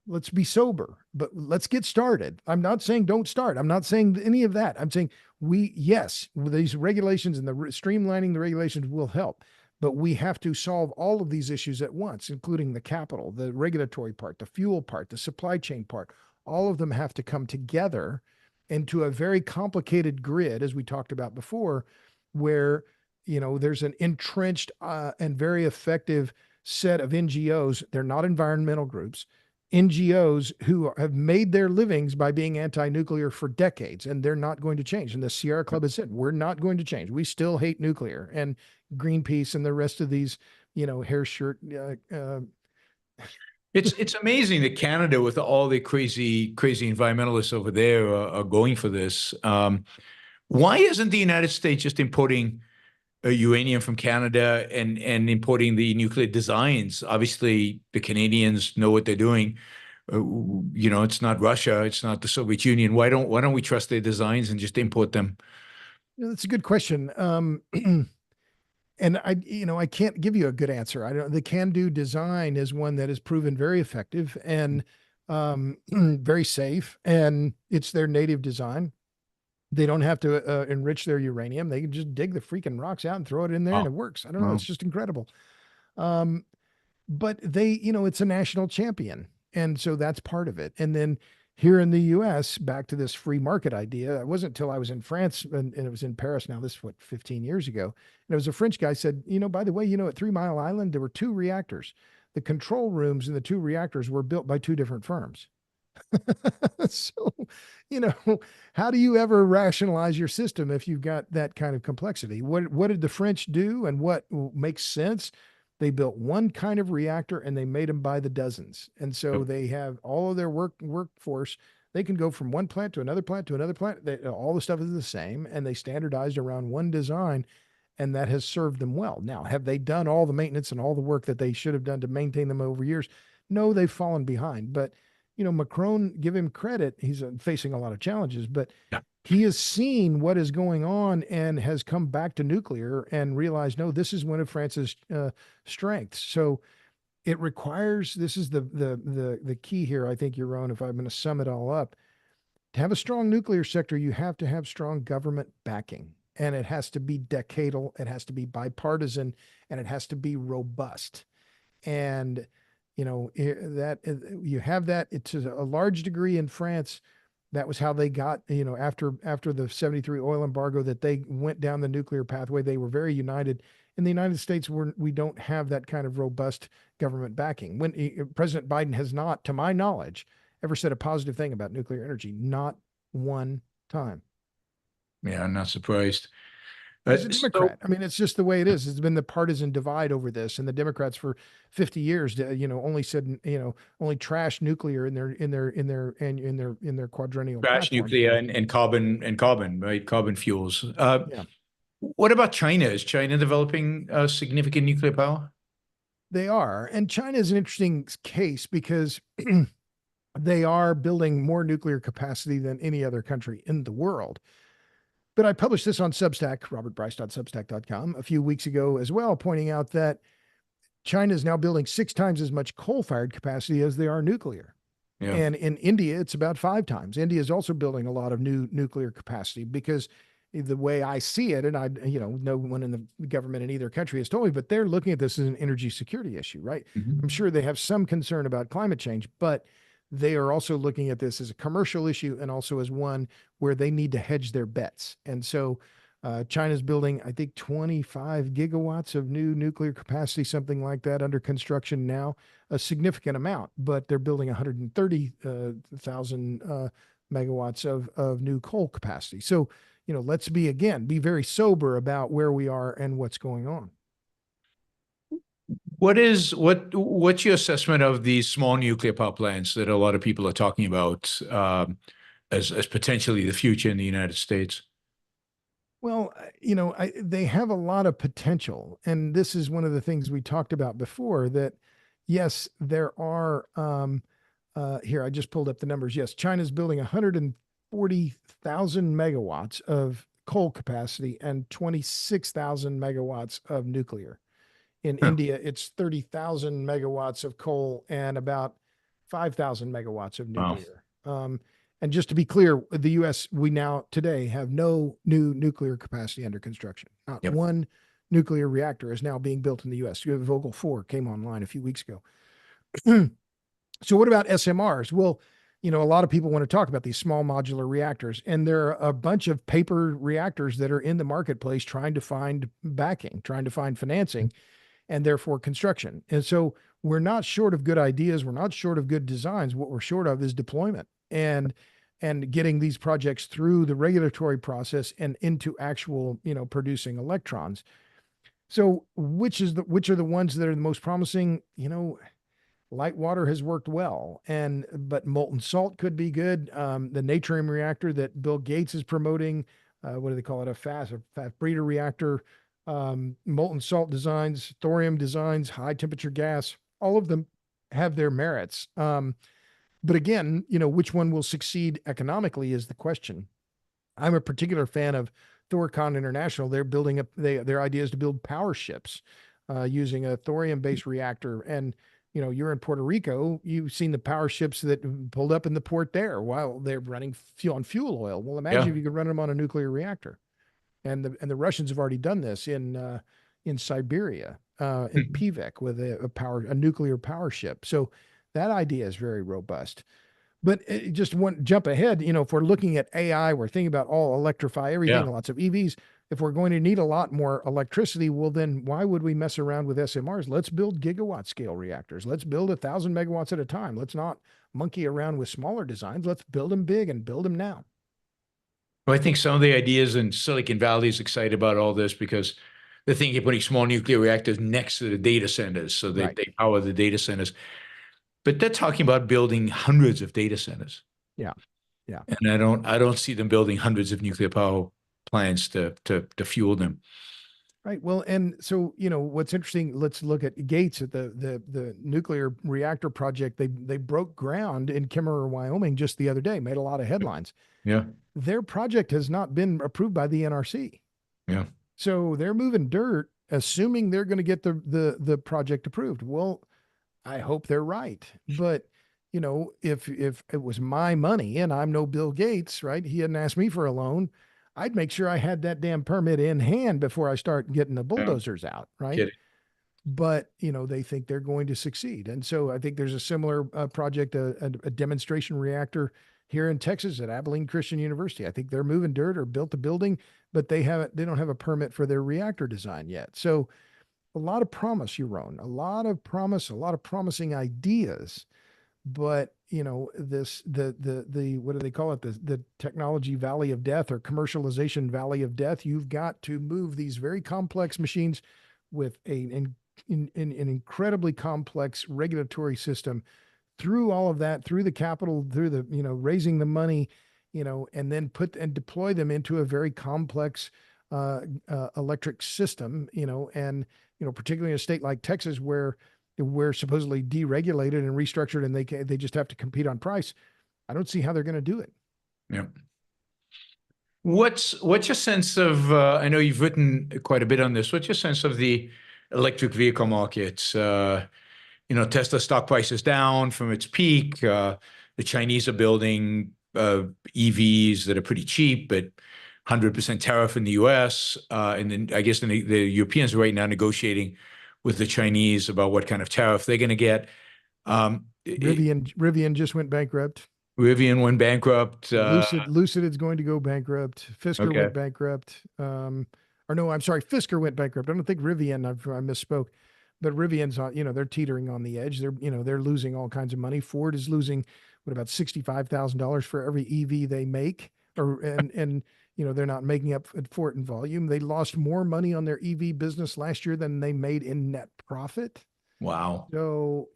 let's be sober, but let's get started. I'm not saying don't start. I'm not saying any of that. I'm saying yes, these regulations and the streamlining the regulations will help, but we have to solve all of these issues at once, including the capital, the regulatory part, the fuel part, the supply chain part. All of them have to come together into a very complicated grid, as we talked about before, where there's an entrenched and very effective set of NGOs. They're not environmental groups. NGOs who have made their livings by being anti-nuclear for decades, and they're not going to change. And the Sierra Club has said, we're not going to change. We still hate nuclear. And Greenpeace and the rest of these, hair shirt. It's amazing that Canada, with all the crazy environmentalists over there, are going for this. Why isn't the United States just importing uranium from Canada and importing the nuclear designs? Obviously, the Canadians know what they're doing. It's not Russia, it's not the Soviet Union. Why don't we trust their designs and just import them? That's a good question. And I can't give you a good answer. The can-do design is one that is proven very effective and very safe, and it's their native design. They don't have to enrich their uranium. They can just dig the freaking rocks out and throw it in there, and it works. I don't know. It's just incredible. But it's a national champion. And so that's part of it. And then here in the US, back to this free market idea, it wasn't until I was in France and it was in Paris now, 15 years ago. And it was a French guy said, by the way, at 3 Mile Island, there were 2 reactors. The control rooms in the 2 reactors were built by 2 different firms. So, how do you ever rationalize your system if you've got that kind of complexity? What did the French do, and what makes sense? They built one kind of reactor and they made them by the dozens. And so they have all of their workforce. They can go from one plant to another plant to another plant. All the stuff is the same, and they standardized around one design, and that has served them well. Now, have they done all the maintenance and all the work that they should have done to maintain them over years? No, they've fallen behind. But Macron, give him credit. He's facing a lot of challenges, but he has seen what is going on and has come back to nuclear and realized, no, this is one of France's strengths. So it requires, this is the key here, I think, Yaron, if I'm going to sum it all up, to have a strong nuclear sector, you have to have strong government backing, and it has to be decadal. It has to be bipartisan, and it has to be robust. And that you have that. It's a large degree in France. That was how they got, after the 73 oil embargo, that they went down the nuclear pathway. They were very united. In the United States, we don't have that kind of robust government backing. When President Biden has not, to my knowledge, ever said a positive thing about nuclear energy, not one time. Yeah, I'm not surprised. He's a Democrat. I mean, it's just the way it is. It's been the partisan divide over this, and the Democrats for 50 years, only said, only trash nuclear in their quadrennial trash platform. Nuclear and carbon, right? Carbon fuels. What about China? Is China developing significant nuclear power? They are, and China is an interesting case because they are building more nuclear capacity than any other country in the world. But I published this on Substack, robertbryce.substack.com, a few weeks ago as well, pointing out that China is now building 6 times as much coal-fired capacity as they are nuclear. Yeah. And in India, it's about 5 times. India is also building a lot of new nuclear capacity because the way I see it, and no one in the government in either country has told me, but they're looking at this as an energy security issue, right? Mhm. I'm sure they have some concern about climate change, but they are also looking at this as a commercial issue and also as one where they need to hedge their bets. And so China's building, I think, 25 gigawatts of new nuclear capacity, something like that, under construction now, a significant amount, but they're building 130,000 megawatts of new coal capacity. So, let's be very sober about where we are and what's going on. What's your assessment of these small nuclear power plants that a lot of people are talking about as potentially the future in the United States? Well, they have a lot of potential, and this is one of the things we talked about before. That yes, there are. Here, I just pulled up the numbers. Yes, China's building 140,000 megawatts of coal capacity and 26,000 megawatts of nuclear. In India, it's 30,000 megawatts of coal and about 5,000 megawatts of nuclear. Wow. And just to be clear, the U.S., we now today have no new nuclear capacity under construction. Not one nuclear reactor is now being built in the U.S. You have Vogtle 4 came online a few weeks ago. So what about SMRs? Well, a lot of people want to talk about these small modular reactors, and there are a bunch of paper reactors that are in the marketplace trying to find backing, trying to find financing, and therefore construction. And so we're not short of good ideas. We're not short of good designs. What we're short of is deployment and getting these projects through the regulatory process and into actual, producing electrons. So which are the ones that are the most promising? Light water has worked well, but molten salt could be good. The natrium reactor that Bill Gates is promoting, what do they call it? A fast breeder reactor. Molten salt designs, thorium designs, high temperature gas, all of them have their merits. But again, which one will succeed economically is the question. I'm a particular fan of Thorcon International. They're building their idea is to build power ships using a thorium-based reactor. And, you're in Puerto Rico, you've seen the power ships that pulled up in the port there while they're running on fuel oil. Well, imagine if you could run them on a nuclear reactor. And the Russians have already done this in Siberia, in Pivek with a nuclear power ship. So that idea is very robust. But just one jump ahead, if we're looking at AI, we're thinking about all electrify everything, lots of EVs. If we're going to need a lot more electricity, well, then why would we mess around with SMRs? Let's build gigawatt scale reactors. Let's build 1,000 megawatts at a time. Let's not monkey around with smaller designs. Let's build them big and build them now. Well, I think some of the ideas in Silicon Valley is excited about all this because they're thinking of putting small nuclear reactors next to the data centers so they power the data centers. But they're talking about building hundreds of data centers. Yeah. And I don't see them building hundreds of nuclear power plants to fuel them. Right. Well, and so, what's interesting, let's look at Gates at the nuclear reactor project. They broke ground in Kemmerer, Wyoming just the other day, made a lot of headlines. Yeah. Their project has not been approved by the NRC. Yeah. So they're moving dirt, assuming they're going to get the project approved. Well, I hope they're right. But, if it was my money and I'm no Bill Gates, right? He hadn't asked me for a loan. I'd make sure I had that damn permit in hand before I start getting the bulldozers out, right? Kidding. But, they think they're going to succeed. And so I think there's a similar project, a demonstration reactor here in Texas at Abilene Christian University. I think they're moving dirt or built a building, but they don't have a permit for their reactor design yet. So a lot of promise, Yaron, a lot of promise, a lot of promising ideas. But the what do they call it? The technology valley of death or commercialization valley of death. You've got to move these very complex machines with an incredibly complex regulatory system through all of that, through the capital, through the raising the money, and then deploy them into a very complex electric system, and particularly in a state like Texas where we're supposedly deregulated and restructured, and they just have to compete on price. I don't see how they're going to do it. Yeah. What's your sense of? I know you've written quite a bit on this. What's your sense of the electric vehicle markets? Tesla stock price is down from its peak. The Chinese are building EVs that are pretty cheap, but 100% tariff in the U.S. And then I guess the Europeans are right now negotiating with the Chinese about what kind of tariff they're going to get. Rivian just went bankrupt. Rivian went bankrupt. Lucid is going to go bankrupt. Fisker Okay. went bankrupt. Or no, I'm sorry, Fisker went bankrupt. I don't think Rivian. I misspoke, but Rivian's on. They're teetering on the edge. They're losing all kinds of money. Ford is losing about $65,000 for every EV they make, and they're not making up for it in volume. They lost more money on their EV business last year than they made in net profit. Wow. So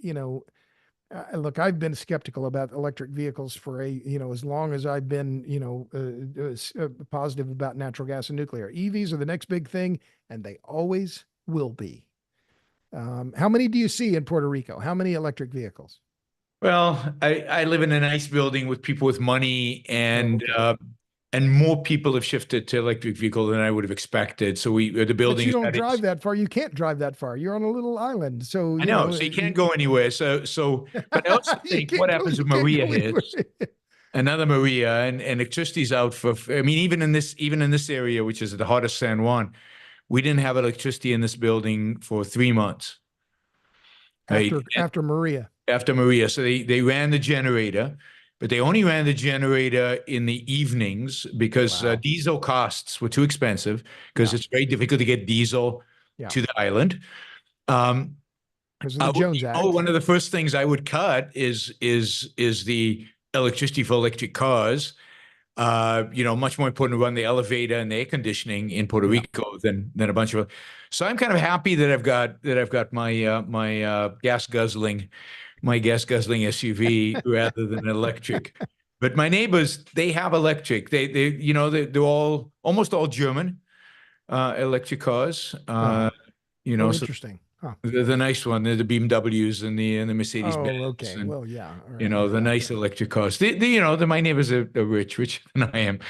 look, I've been skeptical about electric vehicles for as long as I've been, positive about natural gas and nuclear. EVs are the next big thing, and they always will be. How many do you see in Puerto Rico? How many electric vehicles? Well, I live in a nice building with people with money, and okay. And more people have shifted to electric vehicle than I would have expected. So the building. But you don't drive that far. You can't drive that far. You're on a little island, so I know. So you can't go anywhere. But I also think what happens if Maria hits, another Maria, and electricity's out for. I mean, even in this area, which is at the heart of San Juan, we didn't have electricity in this building for 3 months. After Maria. After Maria, so they ran the generator. But they only ran the generator in the evenings because diesel costs were too expensive because it's very difficult to get diesel to the island. Because of the Jones Act. One of the first things I would cut is the electricity for electric cars. Much more important to run the elevator and the air conditioning in Puerto Rico than a bunch of. So I'm kind of happy that I've got my gas guzzling SUV rather than electric. But my neighbors, they have electric. They're almost all German electric cars. Interesting. Huh. The nice one, the BMWs and the Mercedes Benz. Oh, okay. And, well, yeah. Right. The nice electric cars. My neighbors are richer than I am.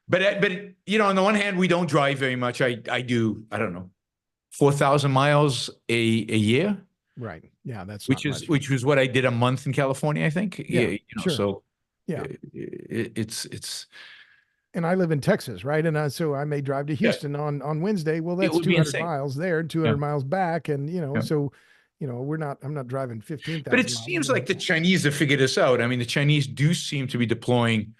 But on the one hand, we don't drive very much. I do, I don't know, 4,000 miles a year. Right. Yeah, that's which was what I did a month in California, I think. Yeah, sure. So yeah, it's. And I live in Texas, right? And so I may drive to Houston on Wednesday. Well, that's 200 miles there, 200 miles back, and so I'm not driving 15,000. But it seems like the Chinese have figured this out. I mean, the Chinese do seem to be deploying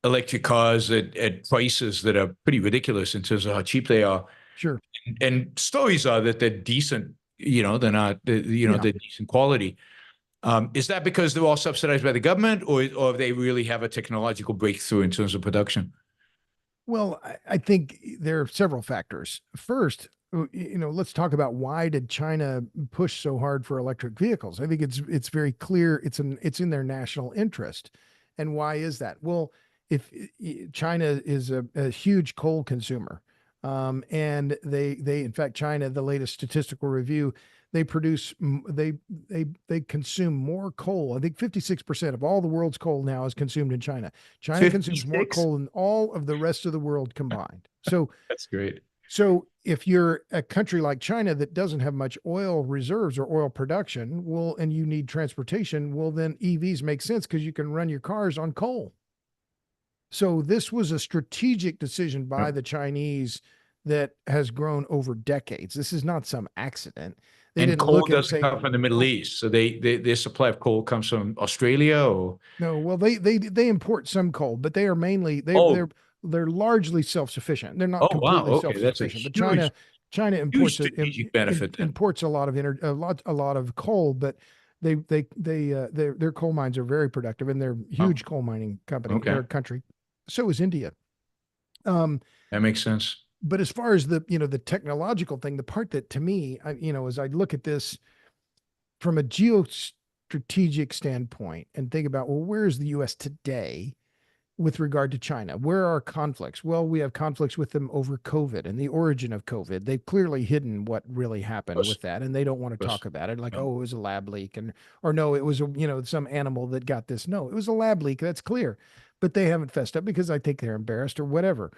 electric cars at prices that are pretty ridiculous in terms of how cheap they are. Sure. And stories are that they're decent. They're not, they're decent quality. Is that because they're all subsidized by the government, or they really have a technological breakthrough in terms of production? Well, I think there are several factors. First, let's talk about why did China push so hard for electric vehicles? I think it's very clear it's in their national interest. And why is that? Well, if China is a huge coal consumer. And they in fact, China, the latest statistical review, they consume more coal. I think 56% of all the world's coal now is consumed in China. China 56? Consumes more coal than all of the rest of the world combined. So that's great. So if you're a country like China that doesn't have much oil reserves or oil production, and you need transportation, then EVs make sense because you can run your cars on coal. So this was a strategic decision by the Chinese that has grown over decades. This is not some accident. And coal doesn't come from the Middle East. So their supply of coal comes from Australia, or no? Well, they import some coal, but they are mainly they're largely self-sufficient. They're not completely self-sufficient. But China imports imports a lot of a lot of coal, but their coal mines are very productive, and they're huge coal mining country. So is India. That makes sense. But as far as the technological thing, the part that to me, as I look at this from a geostrategic standpoint and think about, well, where is the U.S. today with regard to China? Where are conflicts? Well, we have conflicts with them over COVID and the origin of COVID. They've clearly hidden what really happened with that, and they don't want to talk about it. Like, oh, it was a lab leak, or no, it was some animal that got this. No, it was a lab leak. That's clear. But they haven't fessed up because I think they're embarrassed or whatever.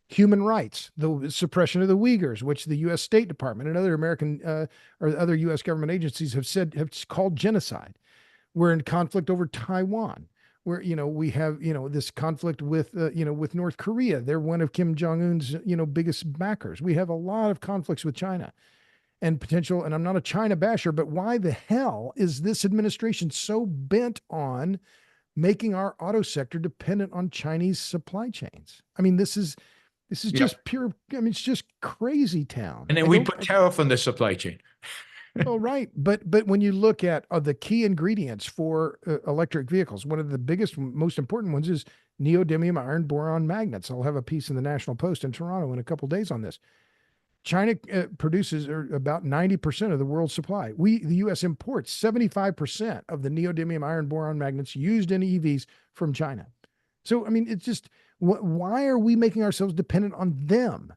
Human rights, the suppression of the Uyghurs, which the U.S. State Department and other American or other U.S. government agencies have called genocide. We're in conflict over Taiwan. where, we have, this conflict with, with North Korea. They're one of Kim Jong-un's, biggest backers. We have a lot of conflicts with China and potential, and I'm not a China basher, but why the hell is this administration so bent on making our auto sector dependent on Chinese supply chains? I mean, this is just pure, I mean, it's just crazy town. And then we put tariff on the supply chain. Oh, right. But when you look at the key ingredients for electric vehicles, one of the biggest, most important ones is neodymium iron boron magnets. I'll have a piece in the National Post in Toronto in a couple of days on this. China produces about 90% of the world's supply. The U.S. imports 75% of the neodymium iron boron magnets used in EVs from China. So, I mean, it's just, why are we making ourselves dependent on them?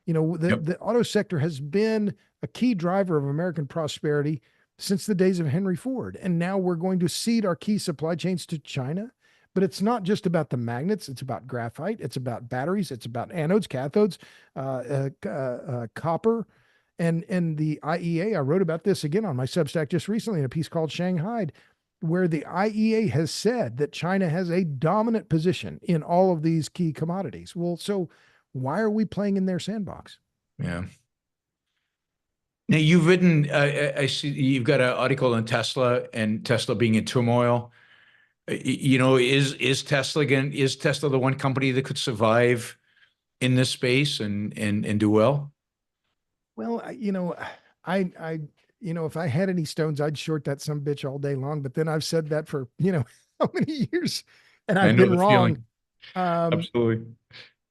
The auto sector has been a key driver of American prosperity since the days of Henry Ford. And now we're going to cede our key supply chains to China. But it's not just about the magnets. It's about graphite. It's about batteries. It's about anodes, cathodes, copper. And the IEA, I wrote about this again on my Substack just recently in a piece called Shanghai, where the IEA has said that China has a dominant position in all of these key commodities. Well, so why are we playing in their sandbox? Yeah. Now you've written, I see you've got an article on Tesla and Tesla being in turmoil. Is Tesla the one company that could survive in this space and do well? Well, if I had any stones, I'd short that some bitch all day long. But then I've said that for, how many years, and I've been wrong. Absolutely.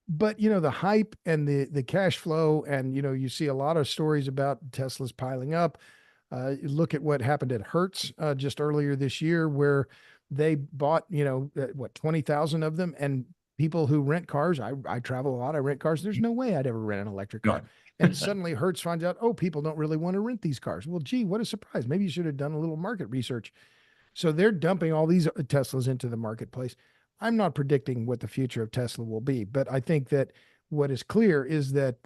But, the hype and the cash flow, and, you see a lot of stories about Tesla's piling up. Look at what happened at Hertz just earlier this year, where they bought, 20,000 of them, and people who rent cars, I travel a lot, I rent cars. There's no way I'd ever rent an electric car. And suddenly Hertz finds out, oh, people don't really want to rent these cars. Well, gee, what a surprise. Maybe you should have done a little market research. So they're dumping all these Teslas into the marketplace. I'm not predicting what the future of Tesla will be, but I think that what is clear is that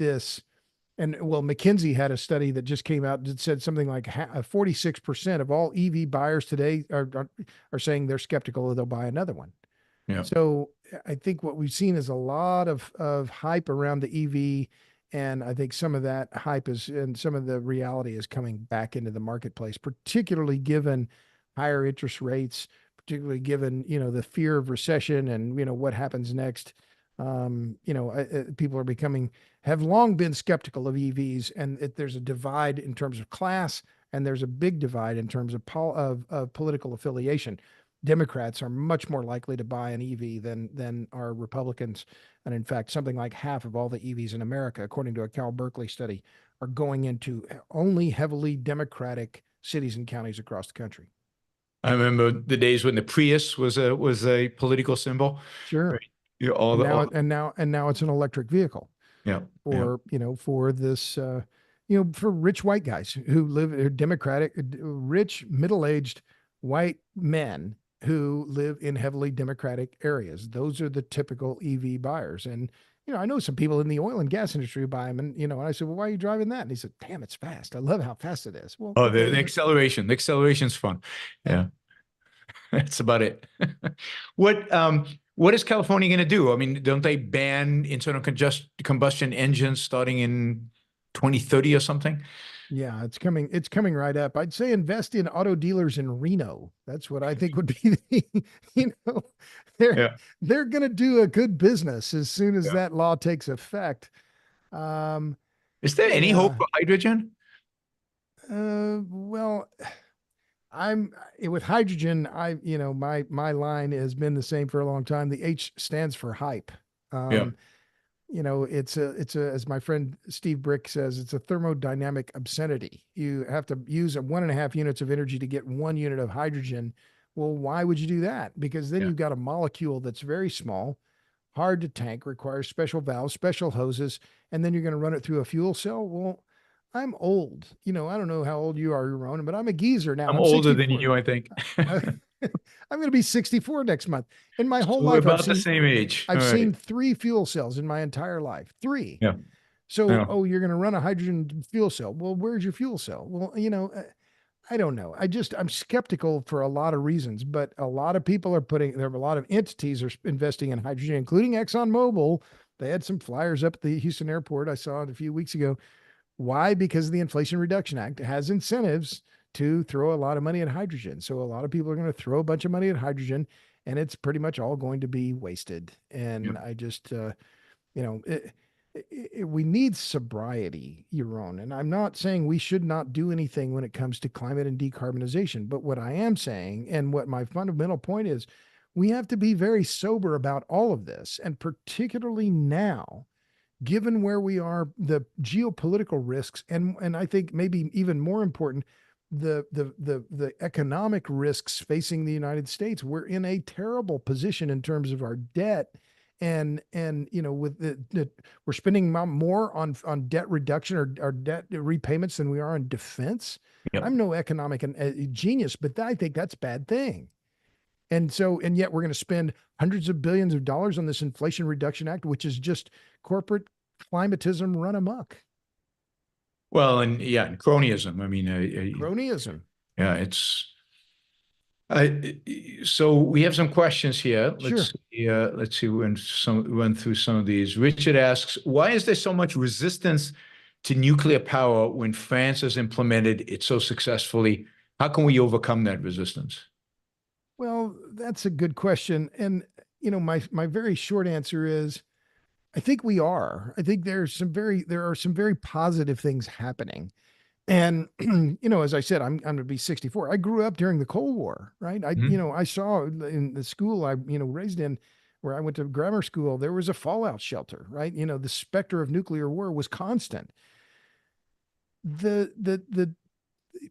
McKinsey had a study that just came out that said something like 46% of all EV buyers today are saying they're skeptical that they'll buy another one. Yeah. So I think what we've seen is a lot of hype around the EV. And I think some of that hype and some of the reality is coming back into the marketplace, particularly given higher interest rates, particularly given, the fear of recession and, what happens next. People have long been skeptical of EVs, and there's a divide in terms of class, and there's a big divide in terms of political affiliation. Democrats are much more likely to buy an EV than are Republicans. And in fact, something like half of all the EVs in America, according to a Cal Berkeley study, are going into only heavily Democratic cities and counties across the country. I remember the days when the Prius was a political symbol. Sure. Right. And now it's an electric vehicle. Yeah. For this, for rich white guys who live Democratic, rich, middle-aged white men who live in heavily Democratic areas. Those are the typical EV buyers. And, I know some people in the oil and gas industry who buy them, and, I said, well, why are you driving that? And he said, damn, it's fast. I love how fast it is. Well, the acceleration. The acceleration's fun. Yeah. That's about it. What is California going to do? I mean, don't they ban internal combustion engines starting in 2030 or something? Yeah, it's coming right up. I'd say invest in auto dealers in Reno. That's what I think would be they're going to do a good business as soon as that law takes effect. Is there any hope for hydrogen? Well, with hydrogen, my line has been the same for a long time. The H stands for hype. It's as my friend Steve Brick says, it's a thermodynamic obscenity. You have to use 1.5 units of energy to get 1 unit of hydrogen. Well, why would you do that? Because then you've got a molecule that's very small, hard to tank, requires special valves, special hoses, and then you're going to run it through a fuel cell. Well, I'm old. I don't know how old you are, Yaron, but I'm a geezer now. I'm older than you, I think. I'm going to be 64 next month. In my whole life, about the same age. I've seen 3 fuel cells in my entire life. 3. Yeah. So, you're going to run a hydrogen fuel cell. Well, where's your fuel cell? Well, I don't know. I'm skeptical for a lot of reasons, but a lot of people are there are a lot of entities are investing in hydrogen, including ExxonMobil. They had some flyers up at the Houston airport. I saw it a few weeks ago. Why? Because the Inflation Reduction Act has incentives to throw a lot of money at hydrogen. So a lot of people are going to throw a bunch of money at hydrogen, and it's pretty much all going to be wasted. And Yep. I just, you know, we need sobriety, Yaron. And I'm not saying we should not do anything when it comes to climate and decarbonization. But what I am saying, and what my fundamental point is, we have to be very sober about all of this, and particularly now, given where we are, the geopolitical risks, and I think maybe even more important, the economic risks facing the United States. We're in a terrible position in terms of our debt, and you know, with we're spending more on debt reduction or debt repayments than we are on defense. Yep. I'm no economic genius, but I think that's a bad thing. And so, and yet we're going to spend hundreds of billions of dollars on this Inflation Reduction Act, which is just corporate climatism run amok. Well, and yeah, and cronyism. I mean, Cronyism. yeah, it's. So we have some questions here. Sure. Let's see when run through some of these. Richard asks, why is there so much resistance to nuclear power when France has implemented it so successfully? How can we overcome that resistance? Well, that's a good question. And, you know, my very short answer is, I think we are. I think there are some very positive things happening. And, you know, as I said, I'm going to be 64. I grew up during the Cold War, right? You know, I saw in the school I, you know, raised in, where I went to grammar school, there was a fallout shelter, right? You know, the specter of nuclear war was constant. The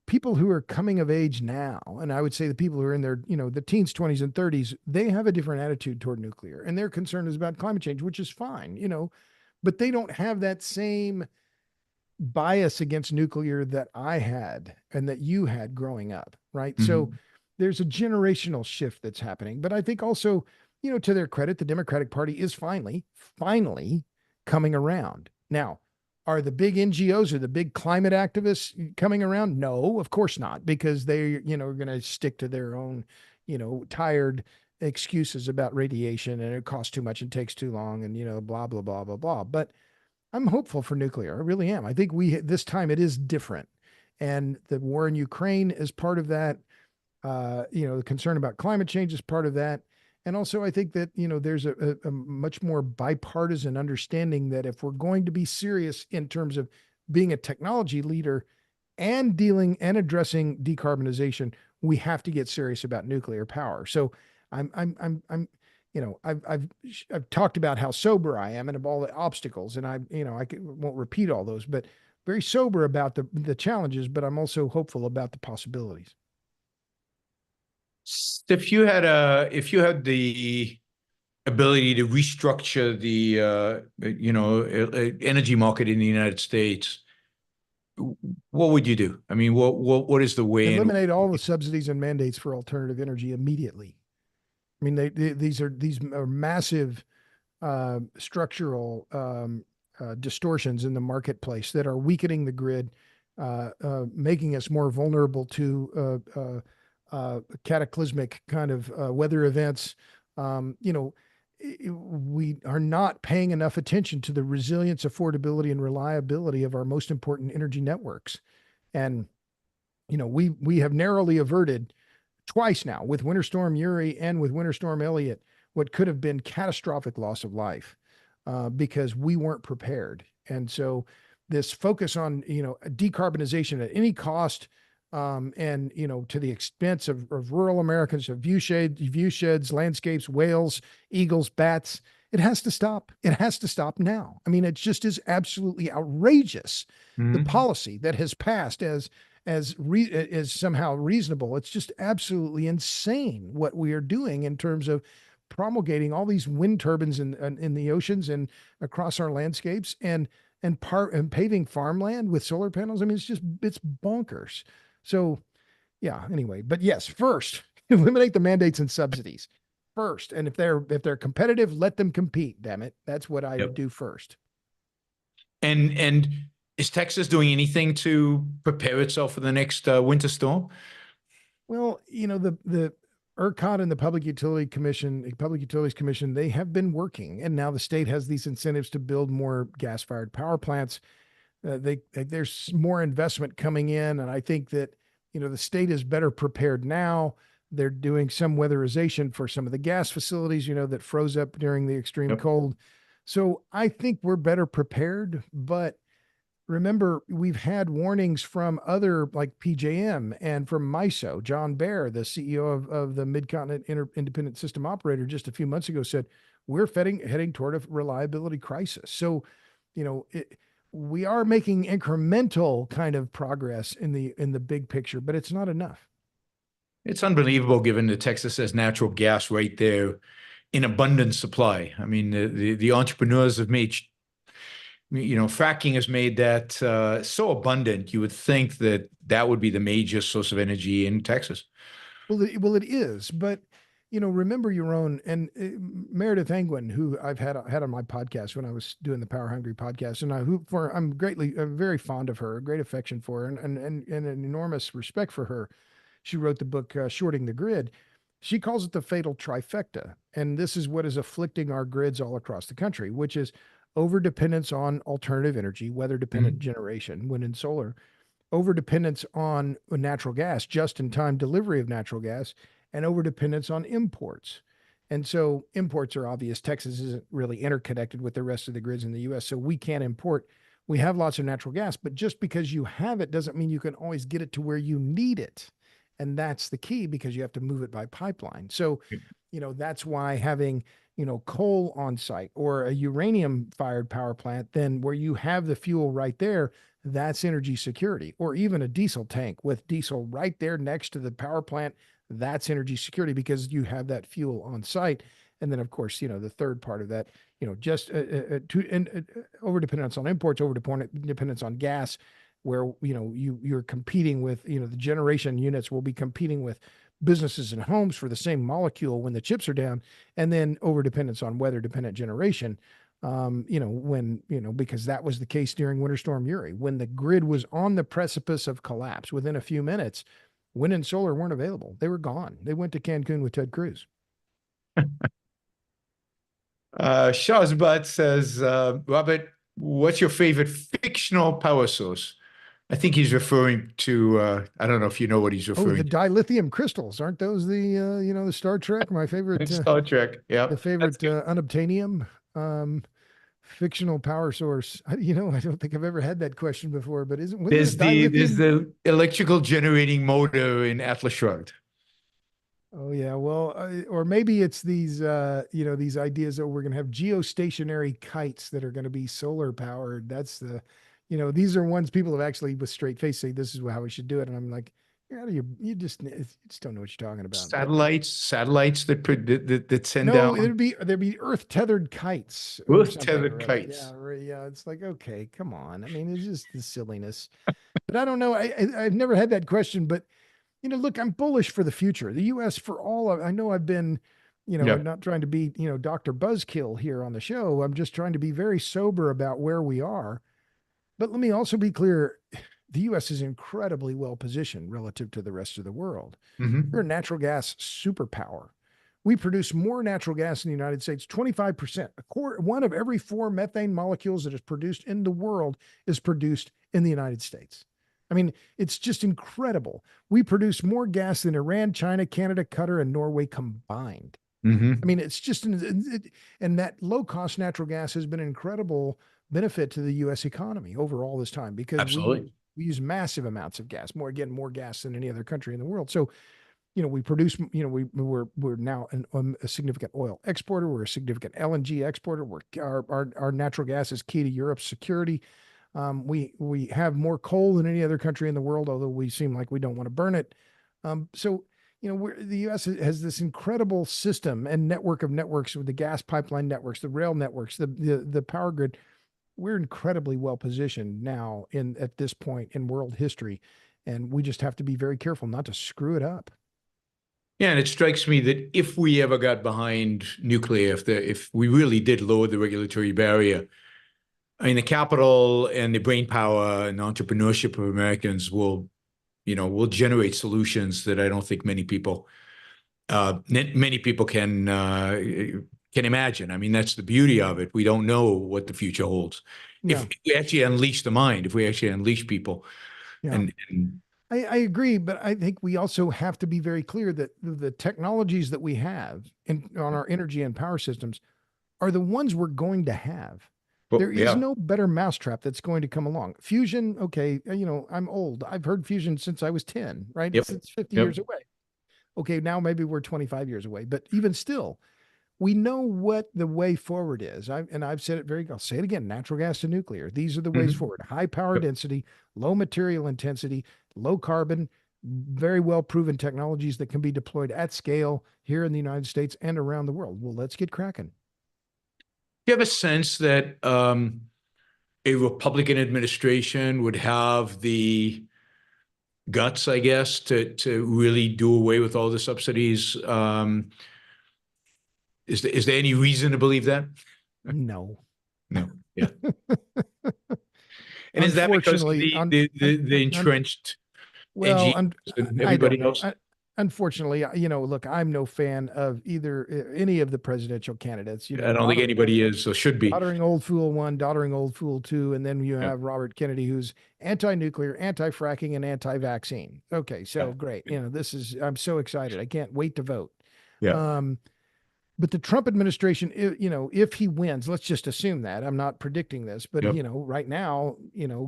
people who are coming of age now, and I would say the people who are in their, you know, the teens, 20s, and 30s, they have a different attitude toward nuclear, and their concern is about climate change, which is fine, you know, but they don't have that same bias against nuclear that I had and that you had growing up, right? Mm-hmm. So there's a generational shift that's happening. But I think also, you know, to their credit, the Democratic Party is finally coming around. Now, are the big NGOs or the big climate activists coming around? No, of course not, because they, you know, are going to stick to their own, you know, tired excuses about radiation, and it costs too much and takes too long, and, you know, blah, blah, blah, blah, blah. But I'm hopeful for nuclear. I really am. I think this time it is different. And the war in Ukraine is part of that. You know, the concern about climate change is part of that. And also, I think that, you know, there's a much more bipartisan understanding that if we're going to be serious in terms of being a technology leader and dealing and addressing decarbonization, we have to get serious about nuclear power. So I'm you know, I've talked about how sober I am and of all the obstacles, and you know, won't repeat all those, but very sober about the challenges, but I'm also hopeful about the possibilities. If you had the ability to restructure the you know, energy market in the United States, what would you do? I mean, what is the way? Eliminate all the subsidies and mandates for alternative energy immediately. I mean, these are massive structural distortions in the marketplace that are weakening the grid, making us more vulnerable to cataclysmic kind of weather events. You know, we are not paying enough attention to the resilience, affordability, and reliability of our most important energy networks. And, you know, we have narrowly averted twice now, with Winter Storm Uri and with Winter Storm Elliott, what could have been catastrophic loss of life because we weren't prepared. And so this focus on, you know, decarbonization at any cost, and, you know, to the expense of rural Americans, of view sheds, landscapes, whales, eagles, bats, it has to stop. It has to stop now. I mean, it just is absolutely outrageous. The policy that has passed as somehow reasonable. It's just absolutely insane what we are doing in terms of promulgating all these wind turbines in the oceans and across our landscapes, and paving farmland with solar panels. I mean, it's bonkers. So, yeah. Anyway, but yes, first eliminate the mandates and subsidies first, and if they're competitive, let them compete. Damn it, that's what I would do first. And Is Texas doing anything to prepare itself for the next winter storm? Well, the ERCOT and the Public Utilities Commission, they have been working, and now the state has these incentives to build more gas-fired power plants. There's more investment coming in, and I think that the state is better prepared now. They're doing some weatherization for some of the gas facilities, that froze up during the extreme cold. So I think we're better prepared, but remember, we've had warnings from other like PJM and from MISO. John Baer, the CEO of the Mid-Continent Independent System Operator, just a few months ago said, we're heading toward a reliability crisis. So, we are making incremental kind of progress in the big picture, but it's not enough. It's unbelievable given that Texas has natural gas right there in abundant supply. I mean, the entrepreneurs have made, fracking has made that so abundant. You would think that that would be the major source of energy in Texas. Well, it is, but remember Yaron and Meredith Angwin, who I've had on my podcast when I was doing the Power Hungry podcast, and I'm very fond of her, a great affection for her, and an enormous respect for her. She wrote the book Shorting the Grid. She calls it the fatal trifecta, and this is what is afflicting our grids all across the country, which is overdependence on alternative energy, weather-dependent generation, wind and solar, overdependence on natural gas, just-in-time delivery of natural gas, and overdependence on imports. And so imports are obvious. Texas isn't really interconnected with the rest of the grids in the U.S., so we can't import. We have lots of natural gas, but just because you have it doesn't mean you can always get it to where you need it. And that's the key, because you have to move it by pipeline. So, that's why having, coal on site or a uranium fired power plant, then where you have the fuel right there, that's energy security. Or even a diesel tank with diesel right there next to the power plant, that's energy security because you have that fuel on site. And then, of course, the third part of that, just overdependence on imports, overdependence on gas, where you're competing with the generation units will be competing with businesses and homes for the same molecule when the chips are down, and then overdependence on weather dependent generation. Because that was the case during Winter Storm Uri, when the grid was on the precipice of collapse. Within a few minutes, wind and solar weren't available; they were gone. They went to Cancun with Ted Cruz. Shazbat says, Robert, what's your favorite fictional power source? I think he's referring to, I don't know if you know what he's referring to. The dilithium crystals. Aren't those the Star Trek? My favorite. Star Trek, yeah. The favorite unobtainium fictional power source. I don't think I've ever had that question before, but there's the electrical generating motor in Atlas Shrugged. Oh yeah, well, or maybe it's these these ideas that we're going to have geostationary kites that are going to be solar powered. That's the these are ones people have actually with straight face say this is how we should do it, and I'm like, you're out of you just don't know what you're talking about. Satellites that send down. No, there'd be earth tethered kites. Earth tethered kites. Yeah. It's like, okay, come on. I mean, it's just the silliness. But I don't know. I've never had that question, but look, I'm bullish for the future. The U.S. for all of, I know I've been, I'm not trying to be, Dr. Buzzkill here on the show. I'm just trying to be very sober about where we are. But let me also be clear, the U.S. is incredibly well positioned relative to the rest of the world. We're a natural gas superpower. We produce more natural gas in the United States, 25%. One of every 4 methane molecules that is produced in the world is produced in the United States. I mean, it's just incredible. We produce more gas than Iran, China, Canada, Qatar, and Norway combined. I mean, it's just, and that low-cost natural gas has been an incredible benefit to the U.S. economy over all this time, because we use massive amounts of gas, more gas than any other country in the world. So, we produce, we're now a significant oil exporter. We're a significant LNG exporter. Our natural gas is key to Europe's security. We have more coal than any other country in the world, although we seem like we don't want to burn it. So, the U.S. has this incredible system and network of networks with the gas pipeline networks, the rail networks, the power grid. We're incredibly well positioned now at this point in world history, and we just have to be very careful not to screw it up. Yeah, and it strikes me that if we ever got behind nuclear, if we really did lower the regulatory barrier, I mean, the capital and the brain power and entrepreneurship of Americans will, will generate solutions that I don't think many people can imagine. I mean, that's the beauty of it. We don't know what the future holds. No. If we actually unleash the mind, if we actually unleash people, Yeah. and I agree, but I think we also have to be very clear that the technologies that we have on our energy and power systems are the ones we're going to have. There is yeah, no better mousetrap that's going to come along. Fusion, okay, I'm old. I've heard fusion since I was 10, right? Yep. It's 50 Yep. years away. Okay, now maybe we're 25 years away, but even still, we know what the way forward is. I've said it I'll say it again, natural gas to nuclear. These are the ways Mhm. forward. High power Yep. density, low material intensity, low carbon, very well proven technologies that can be deployed at scale here in the United States and around the world. Well, let's get cracking. Do you have a sense that a Republican administration would have the guts, I guess, to really do away with all the subsidies? Is there any reason to believe that? No. No. Yeah. And is that because of the entrenched well, NGOs and I don't everybody know. else? Unfortunately, look, I'm no fan of either any of the presidential candidates. I don't think anybody is or should be. Doddering old fool one, doddering old fool two, and then you Yeah. have Robert Kennedy, who's anti-nuclear, anti-fracking, and anti-vaccine. Okay, so Yeah. great. I'm so excited. I can't wait to vote. Yeah. But the Trump administration, if he wins, let's just assume that. I'm not predicting this, but Yep. right now,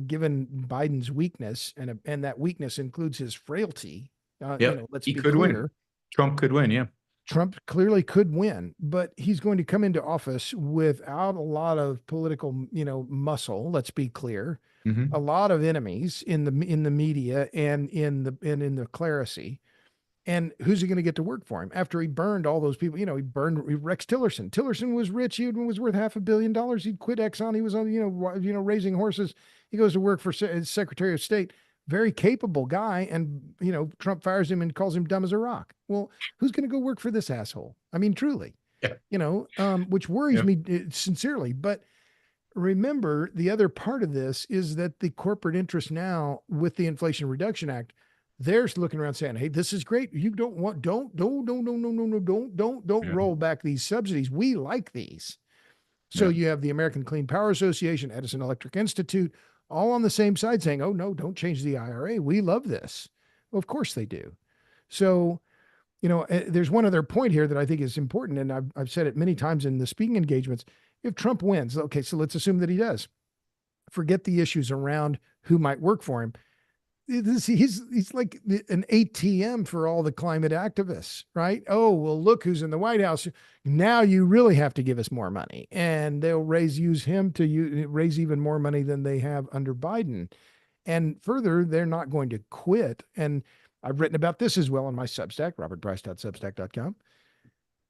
given Biden's weakness, and that weakness includes his frailty. Yeah. Let's He be could clear. win. Trump could win. Yeah. Trump clearly could win, but he's going to come into office without a lot of political, muscle. Let's be clear. Mhm. A lot of enemies in the media and in the clerisy. And who's he going to get to work for him after he burned all those people? He burned Rex Tillerson. Tillerson was rich. He was worth $500 million. He'd quit Exxon. He was on, raising horses. He goes to work for Secretary of State. Very capable guy. And, Trump fires him and calls him dumb as a rock. Well, who's going to go work for this asshole? I mean, truly, Yeah. which worries Yeah. me sincerely. But remember, the other part of this is that the corporate interest now with the Inflation Reduction Act, they're looking around saying, "Hey, this is great. You don't Yeah. roll back these subsidies. We like these." So Yeah. you have the American Clean Power Association, Edison Electric Institute, all on the same side saying, "Oh no, don't change the IRA. We love this." Well, of course they do. So, there's one other point here that I think is important, and I've said it many times in the speaking engagements. If Trump wins, okay, so let's assume that he does. Forget the issues around who might work for him. He's like an ATM for all the climate activists, right? Oh, well, look who's in the White House. Now you really have to give us more money. And they'll use him to raise even more money than they have under Biden. And further, they're not going to quit. And I've written about this as well on my Substack, robertbryce.substack.com.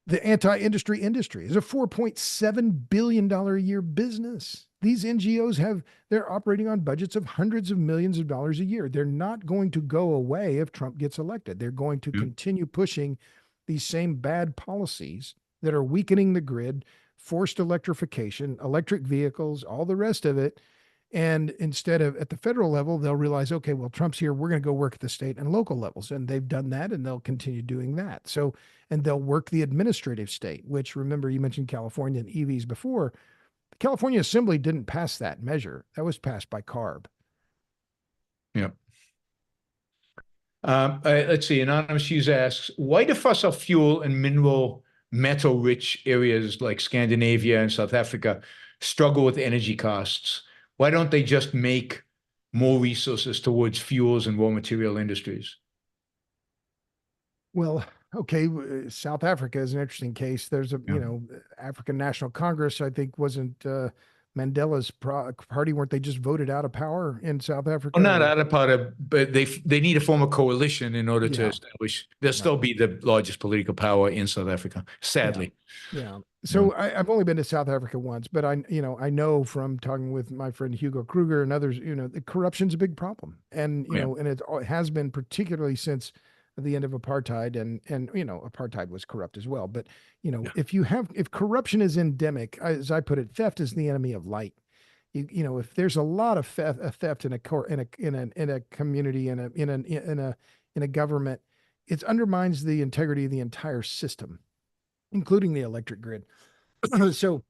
The anti-industry industry is a $4.7 billion a year business. These NGOs they're operating on budgets of hundreds of millions of dollars a year. They're not going to go away if Trump gets elected. They're going to continue pushing these same bad policies that are weakening the grid, forced electrification, electric vehicles, all the rest of it. And instead of at the federal level, they'll realize, okay, well, Trump's here. We're going to go work at the state and local levels. And they've done that and they'll continue doing that. So, and they'll work the administrative state, which remember you mentioned California and EVs before. The California Assembly didn't pass that measure. That was passed by CARB. Yeah. Let's see. Anonymous user asks, why do fossil fuel and metal-rich areas like Scandinavia and South Africa struggle with energy costs? Why don't they just make more resources towards fuels and raw material industries? Well, okay, South Africa is an interesting case. There's African National Congress, I think, wasn't Mandela's party, weren't they just voted out of power in South Africa? Well, not out of power, but they need to form a coalition in order to establish. They'll still be the largest political power in South Africa, sadly. Yeah. So I've only been to South Africa once, but I know from talking with my friend Hugo Kruger and others, the corruption's a big problem, and and it has been particularly since the end of apartheid, and apartheid was corrupt as well. But if corruption is endemic, as I put it, theft is the enemy of light. if there's a lot of theft in a community, in a government, it undermines the integrity of the entire system, including the electric grid. So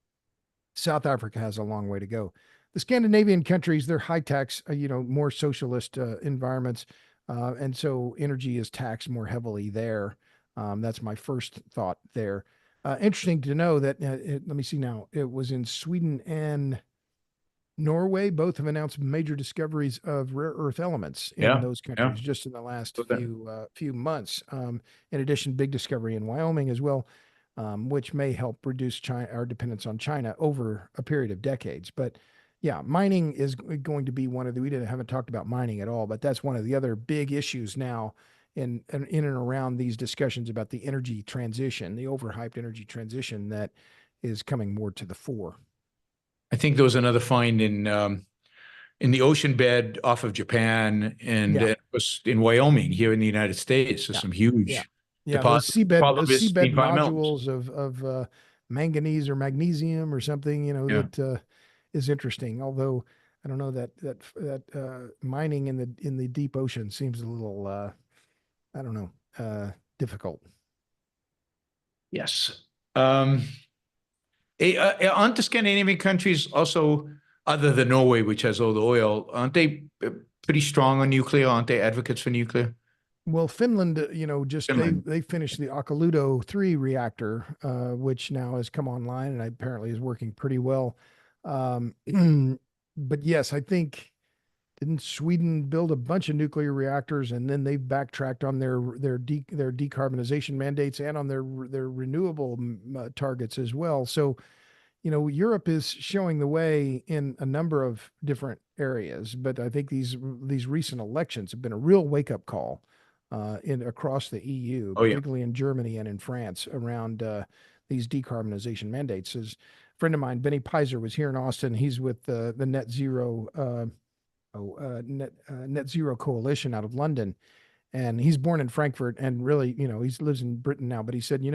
South Africa has a long way to go. The Scandinavian countries, they're high tax, more socialist environments. And so energy is taxed more heavily there. That's my first thought there. Interesting to know that, let me see now, it was in Sweden and Norway, both have announced major discoveries of rare earth elements in those countries just in the last few months. In addition, big discovery in Wyoming as well, which may help reduce our dependence on China over a period of decades. But yeah, mining is going to be one of the, haven't talked about mining at all, but that's one of the other big issues now in and around these discussions about the energy transition, the overhyped energy transition that is coming more to the fore. I think there was another find in the ocean bed off of Japan, and it was in Wyoming here in the United States. There's some huge those seabed nodules of manganese or magnesium or something, that is interesting. Although I don't know that mining in the deep ocean seems a little I don't know, difficult. Yes. Aren't the Scandinavian countries also, other than Norway, which has all the oil, aren't they pretty strong on nuclear? Aren't they advocates for nuclear? Well, Finland, they finished the Olkiluoto 3 reactor, which now has come online and apparently is working pretty well. But yes, I think, didn't Sweden build a bunch of nuclear reactors, and then they backtracked on their decarbonization mandates and on their renewable targets as well. So, Europe is showing the way in a number of different areas, but I think these recent elections have been a real wake up call across the EU, particularly in Germany and in France, around these decarbonization mandates. As a friend of mine, Benny Pizer, was here in Austin. He's with the Net Zero Net Zero Coalition out of London, and he's born in Frankfurt, and really, he lives in Britain now. But he said,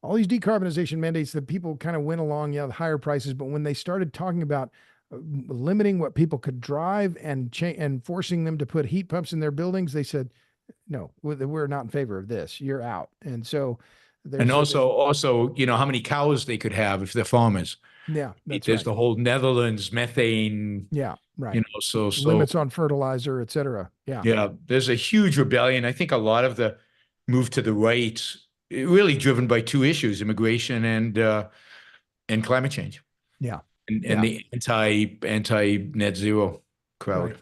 all these decarbonization mandates that people kind of went along, the higher prices, but when they started talking about limiting what people could drive and forcing them to put heat pumps in their buildings, they said, no, we're not in favor of this. You're out. And so also, how many cows they could have if they're farmers. Yeah, there's the whole Netherlands methane. Yeah, right. So limits on fertilizer, et cetera. Yeah. Yeah. There's a huge rebellion. I think a lot of the move to the right, really driven by two issues: immigration and climate change. Yeah. And the anti net zero crowd. Right.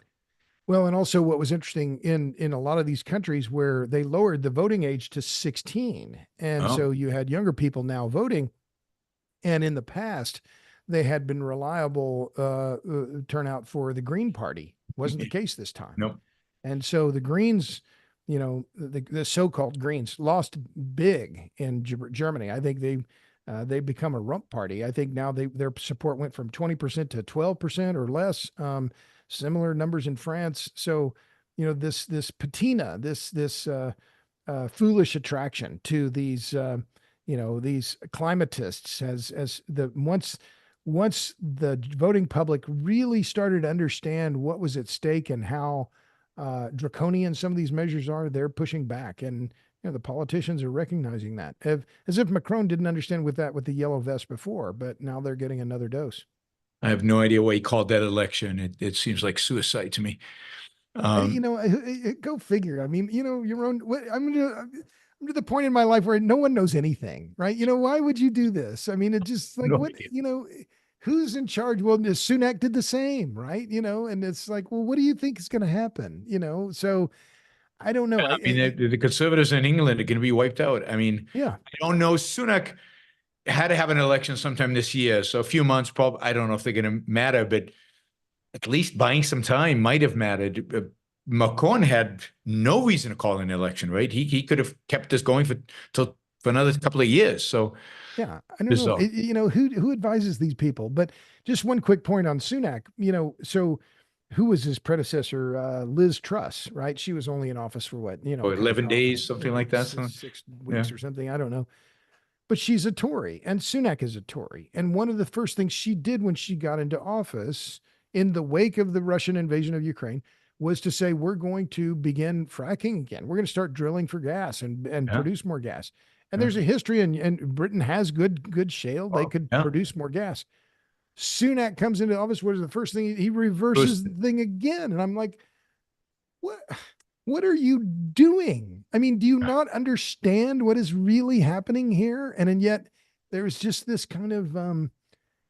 Well, and also what was interesting in a lot of these countries where they lowered the voting age to 16. And so you had younger people now voting. And in the past, they had been reliable turnout for the Green Party. Wasn't the case this time. Nope. And so the Greens, the so-called Greens, lost big in Germany. I think they become a rump party. I think now their support went from 20% to 12% or less. Similar numbers in France. So, this patina, this foolish attraction to these these climatists once the voting public really started to understand what was at stake and how draconian some of these measures are, they're pushing back. And the politicians are recognizing that, as if Macron didn't understand with the yellow vest before, but now they're getting another dose. I have no idea why he called that election. It seems like suicide to me. Go figure. I mean, Yaron, I'm to the point in my life where no one knows anything, right? Why would you do this? I mean, it just like, who's in charge? Well, Sunak did the same, right? And it's like, well, what do you think is going to happen? So I don't know. I mean, the conservatives in England are going to be wiped out. I mean, I don't know. Sunak had to have an election sometime this year. So a few months, probably, I don't know if they're going to matter, but at least buying some time might have mattered. Macron had no reason to call an election, right? He could have kept this going for another couple of years. So yeah, I don't know. Who advises these people? But just one quick point on Sunak. So who was his predecessor? Liz Truss, right? She was only in office for what? 11 days, something like that. 6 weeks or something. I don't know. But she's a Tory, and Sunak is a Tory. And one of the first things she did when she got into office in the wake of the Russian invasion of Ukraine was to say, we're going to begin fracking again. We're going to start drilling for gas and produce more gas. And there's a history, and Britain has good shale. They could produce more gas. Sunak comes into office. What is the first thing? He reverses the thing again. And I'm like, what are you doing? I mean, do you not understand what is really happening here? And yet there's just this kind of,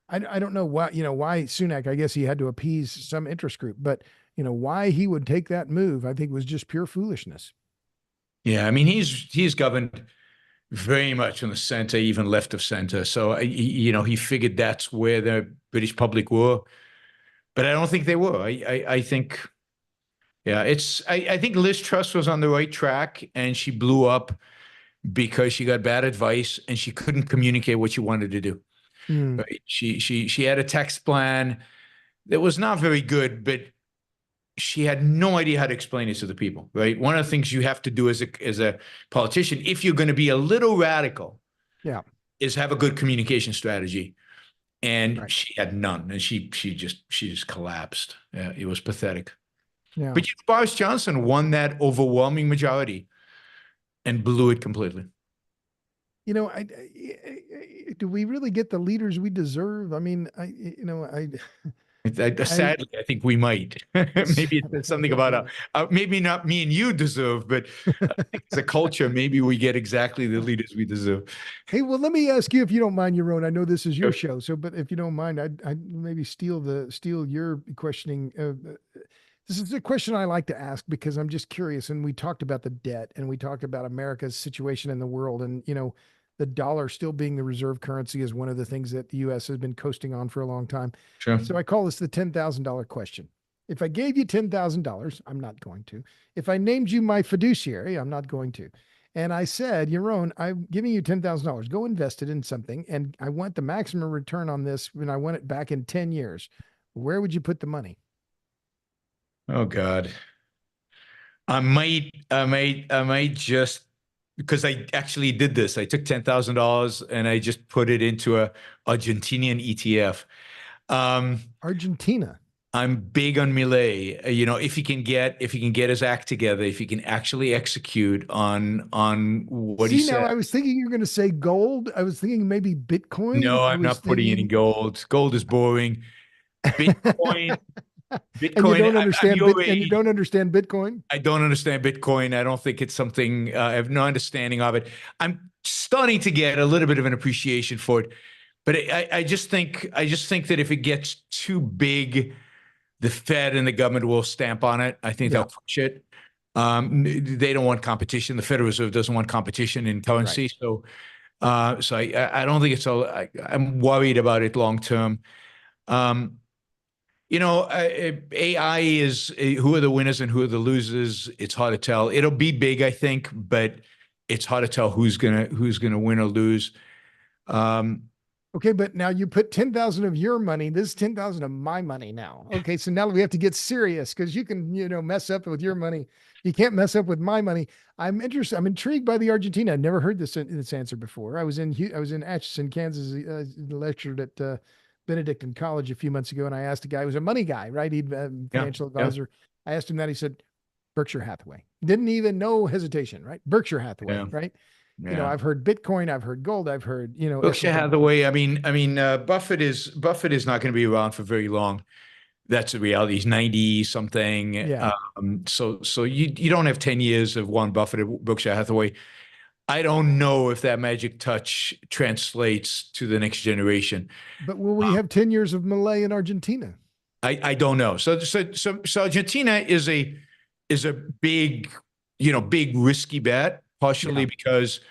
I don't know why, why Sunak, I guess he had to appease some interest group, but why he would take that move, I think was just pure foolishness. Yeah. I mean, he's governed very much in the center, even left of center. So, he figured that's where the British public were, but I don't think they were. I think, yeah, I think Liz Truss was on the right track, and she blew up because she got bad advice and she couldn't communicate what she wanted to do. Right? She had a tax plan that was not very good, but she had no idea how to explain it to the people, right? One of the things you have to do as a politician, if you're going to be a little radical, is have a good communication strategy. And she had none, and she just collapsed. Yeah, it was pathetic. Yeah. But Boris Johnson won that overwhelming majority and blew it completely. Do we really get the leaders we deserve? I mean, sadly, I think we might. Maybe it's something about maybe not me and you deserve, but I think as a culture, maybe we get exactly the leaders we deserve. Hey, well, let me ask you, if you don't mind, Yaron. I know this is your show, but if you don't mind, I'd maybe steal your questioning. This is a question I like to ask because I'm just curious. And we talked about the debt, and we talked about America's situation in the world, and the dollar still being the reserve currency is one of the things that the U.S. has been coasting on for a long time. Sure. So I call this the $10,000 question. If I gave you $10,000, I'm not going to. If I named you my fiduciary, I'm not going to. And I said, Yaron, I'm giving you $10,000. Go invest it in something, and I want the maximum return on this when I want it back in 10 years. Where would you put the money? Oh God. I might just, because I actually did this. I took $10,000 and I just put it into a Argentinian ETF. Argentina. I'm big on Milei. If he can get his act together, if he can actually execute on what he said. Now I was thinking you're going to say gold. I was thinking maybe Bitcoin. No, I'm not putting any gold. Gold is boring. Bitcoin. Bitcoin. And you don't understand Bitcoin? I don't understand Bitcoin. I don't think it's something, I have no understanding of it. I'm starting to get a little bit of an appreciation for it, but I just think that if it gets too big, the Fed and the government will stamp on it. I think they'll push it. They don't want competition. The Federal Reserve doesn't want competition in currency. Right. So I don't think I'm worried about it long term. AI is who are the winners and who are the losers. It's hard to tell. It'll be big, I think, but it's hard to tell who's gonna win or lose. Okay, but now you put 10,000 of your money. This is 10,000 of my money now. Okay, so now we have to get serious because you can mess up with your money. You can't mess up with my money. I'm intrigued by the Argentina. I've never heard this answer before. I was in Atchison, Kansas, lectured at Benedictine College a few months ago, and I asked a guy who was a money guy, right? He'd financial advisor. I asked him that. He said, Berkshire Hathaway. Didn't even know hesitation, right? Berkshire Hathaway, right? Yeah. I've heard Bitcoin, I've heard gold, I've heard, Berkshire Hathaway. Buffett is not going to be around for very long. That's the reality. He's 90 something. Yeah. So you don't have 10 years of Warren Buffett at Berkshire Hathaway. I don't know if that magic touch translates to the next generation. But will we have 10 years of Milei in Argentina? I don't know. So Argentina is a big risky bet, partially because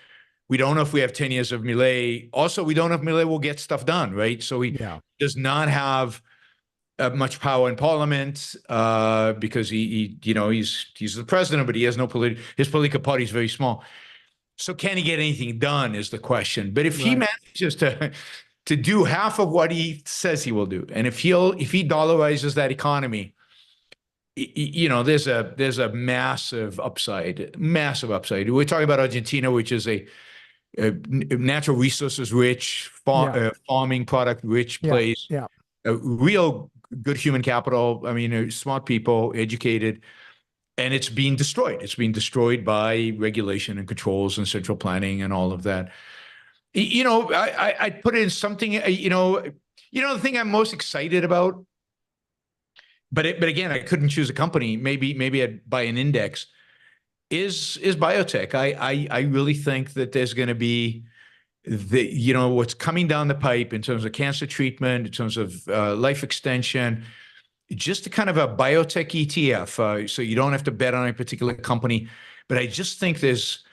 we don't know if we have 10 years of Milei. Also, we don't know if Milei will get stuff done, right? So he does not have much power in parliament because he's the president, but he has no his political party is very small. So can he get anything done is the question. But if he manages to do half of what he says he will do, and if he dollarizes that economy, there's a massive upside. We're talking about Argentina, which is a natural resources rich, farming product rich place. Yeah. A real good human capital. I mean, smart people, educated, and it's being destroyed. It's being destroyed by regulation and controls and central planning and all of that. You know, I'd put in something, the thing I'm most excited about, but again, I couldn't choose a company. Maybe I'd buy an index, is biotech. I really think that there's going to be what's coming down the pipe in terms of cancer treatment, in terms of life extension, just a kind of a biotech ETF. So you don't have to bet on a particular company, but I just think there's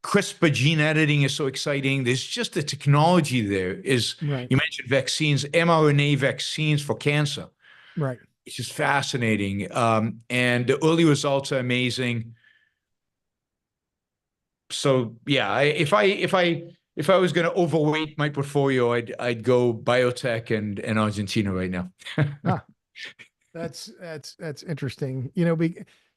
CRISPR gene editing is so exciting. There's just the technology there is, Right. You mentioned vaccines, mRNA vaccines for cancer. Right. It's just fascinating. And the early results are amazing. So yeah, if I was going to overweight my portfolio, I'd go biotech and Argentina right now. That's interesting.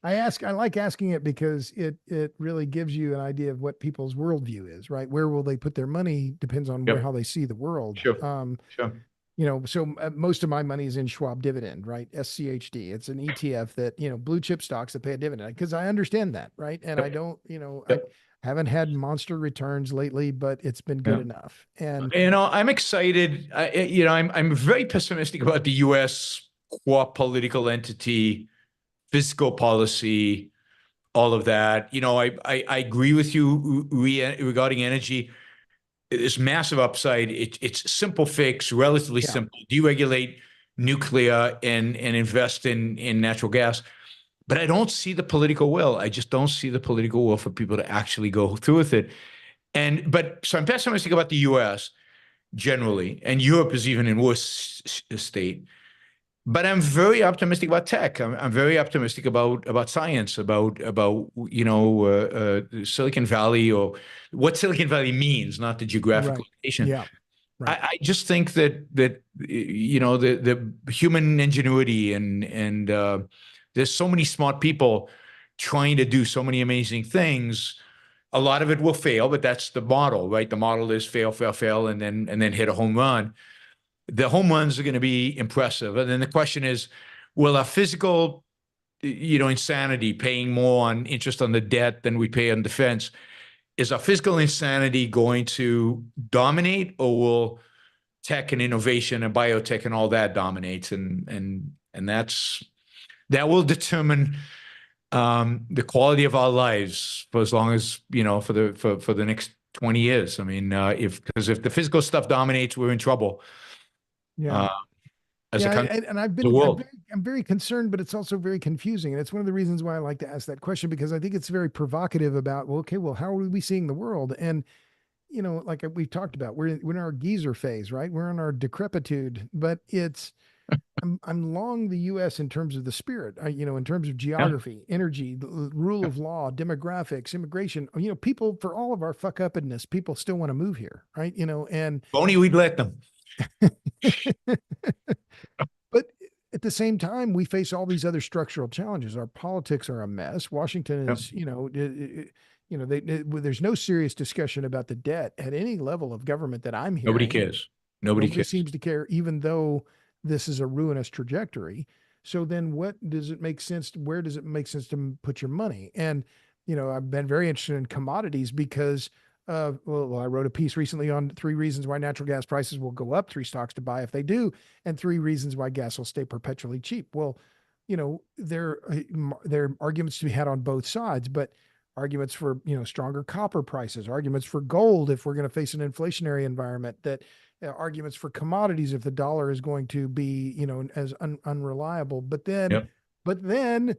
I like asking it because it really gives you an idea of what people's worldview is, right? Where will they put their money depends on how they see the world. Sure. Sure. Most of my money is in Schwab Dividend, right? SCHD. It's an ETF that, blue chip stocks that pay a dividend, because I understand that, right? And I don't, I haven't had monster returns lately, but it's been good enough. And I'm excited. I'm very pessimistic about the U.S. core political entity, fiscal policy, all of that. I agree with you regarding energy. There's massive upside. It's simple fix, relatively simple. Deregulate nuclear and invest in natural gas. But I don't see the political will. I just don't see the political will for people to actually go through with it. So I'm pessimistic about the U.S. generally, and Europe is even in worse state. But I'm very optimistic about tech. I'm very optimistic about science, about Silicon Valley, or what Silicon Valley means, not the geographic location. Yeah. Right. I just think that the human ingenuity and there's so many smart people trying to do so many amazing things. A lot of it will fail, but that's the model, right? The model is fail, fail, fail, and then hit a home run. The home runs are going to be impressive. And then the question is, will our physical, insanity, paying more on interest on the debt than we pay on defense, is our physical insanity going to dominate, or will tech and innovation and biotech and all that dominate? And that will determine the quality of our lives for as long as, for the next 20 years. I mean, because if the physical stuff dominates, we're in trouble. Yeah. As a country, and I'm very concerned, but it's also very confusing. And it's one of the reasons why I like to ask that question, because I think it's very provocative about, how are we seeing the world? And, like we've talked about, we're in our geezer phase, right? We're in our decrepitude, but I'm long the U.S. in terms of the spirit, in terms of geography, energy, rule of law, demographics, immigration, people, for all of our fuck upness, people still want to move here, right? And only we'd let them. But at the same time, we face all these other structural challenges. Our politics are a mess. Washington is, there's no serious discussion about the debt at any level of government that I'm hearing. Nobody cares. Nobody cares. Seems to care, even though this is a ruinous trajectory. So then what does it make sense? Where does it make sense to put your money? And, I've been very interested in commodities because I wrote a piece recently on 3 reasons why natural gas prices will go up, 3 stocks to buy if they do, and 3 reasons why gas will stay perpetually cheap. Well, there are arguments to be had on both sides, but arguments for, stronger copper prices, arguments for gold if we're going to face an inflationary environment, that arguments for commodities if the dollar is going to be, as unreliable. But then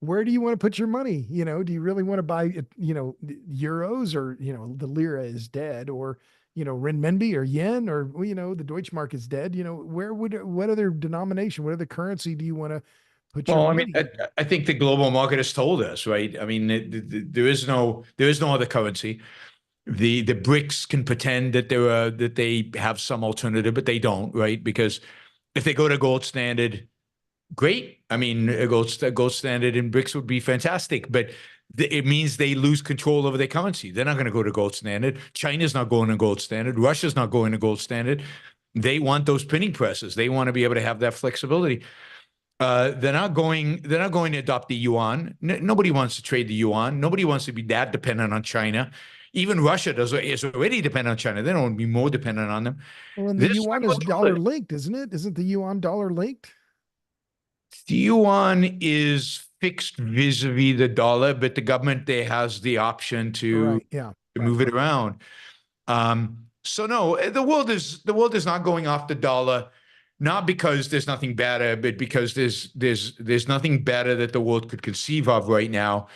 where do you want to put your money? Do you really want to buy, euros, or, the lira is dead, or, renminbi or yen, or, the Deutschmark is dead. What other denomination, what other currency do you want to put your money in? I think the global market has told us, right? I mean, there is no other currency. The BRICS can pretend that they have some alternative, but they don't, right? Because if they go to gold standard, great. I mean, a gold standard in BRICS would be fantastic, but it means they lose control over their currency. They're not going to go to gold standard. China's not going to gold standard. Russia's not going to gold standard. They want those printing presses. They want to be able to have that flexibility. They're not going to adopt the yuan. Nobody wants to trade the yuan. Nobody wants to be that dependent on China. Even Russia is already dependent on China. They don't want to be more dependent on them. Well, and the yuan is dollar linked, isn't it? Isn't the yuan dollar linked? The yuan is fixed vis-a-vis the dollar, but the government there has the option to move it around. So no, the world is not going off the dollar, not because there's nothing better, but because there's nothing better that the world could conceive of right now.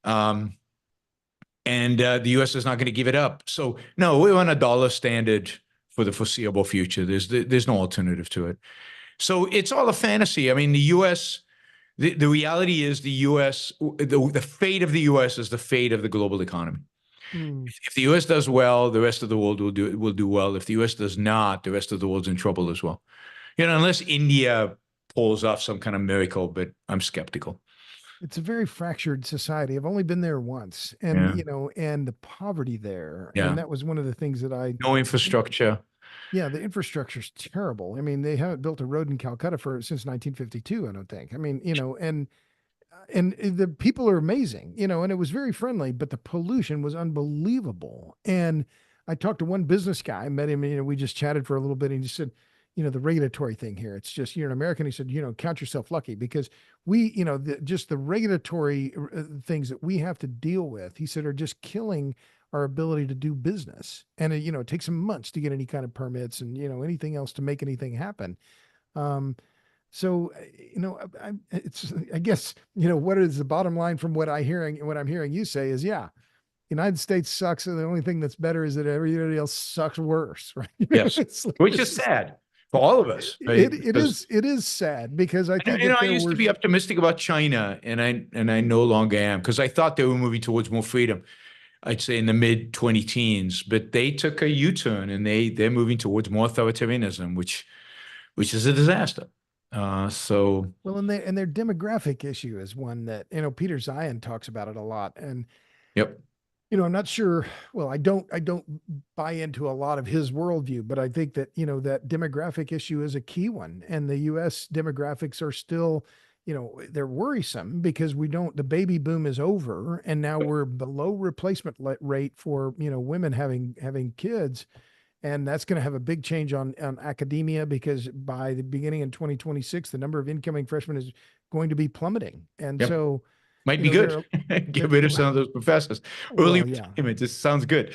And the U.S. is not going to give it up. So no, we're on a dollar standard for the foreseeable future. There's no alternative to it. So it's all a fantasy. I mean, the U.S. The reality is the U.S. The fate of the U.S. is the fate of the global economy. If the U.S. does well, the rest of the world will do well. If the U.S. does not, the rest of the world's in trouble as well. Unless India pulls off some kind of miracle, but I'm skeptical. It's a very fractured society. I've only been there once, and and the poverty there. Yeah. And that was one of the things that no infrastructure. Yeah, the infrastructure is terrible. I mean, they haven't built a road in Calcutta since 1952, I don't think. I mean, and the people are amazing, and it was very friendly, but the pollution was unbelievable. And I talked to one business guy, met him, we just chatted for a little bit, and he said, the regulatory thing here, it's just, you're an American. He said, count yourself lucky, because we, just the regulatory things that we have to deal with, he said, are just killing our ability to do business. And, it takes them months to get any kind of permits and, anything else to make anything happen. So, I guess, what is the bottom line from what I'm hearing you say is, United States sucks. And the only thing that's better is that everybody else sucks worse, right? Yes. Which is sad for all of us. Right? It is sad, because I think, I used to be optimistic about China, and I no longer am, because I thought they were moving towards more freedom. I'd say in the mid 2010s, but they took a U-turn, and they're moving towards more authoritarianism, which is a disaster. Well, and their demographic issue is one that, Peter Zion talks about it a lot. And yep. I'm not sure. Well, I don't buy into a lot of his worldview, but I think that, that demographic issue is a key one. And the U.S. demographics are still, they're worrisome, because the baby boom is over, and now we're below replacement rate for, women having kids. And that's going to have a big change on academia, because by the beginning in 2026, the number of incoming freshmen is going to be plummeting. And so might be good. Get rid of some of those professors. Early retirement just sounds good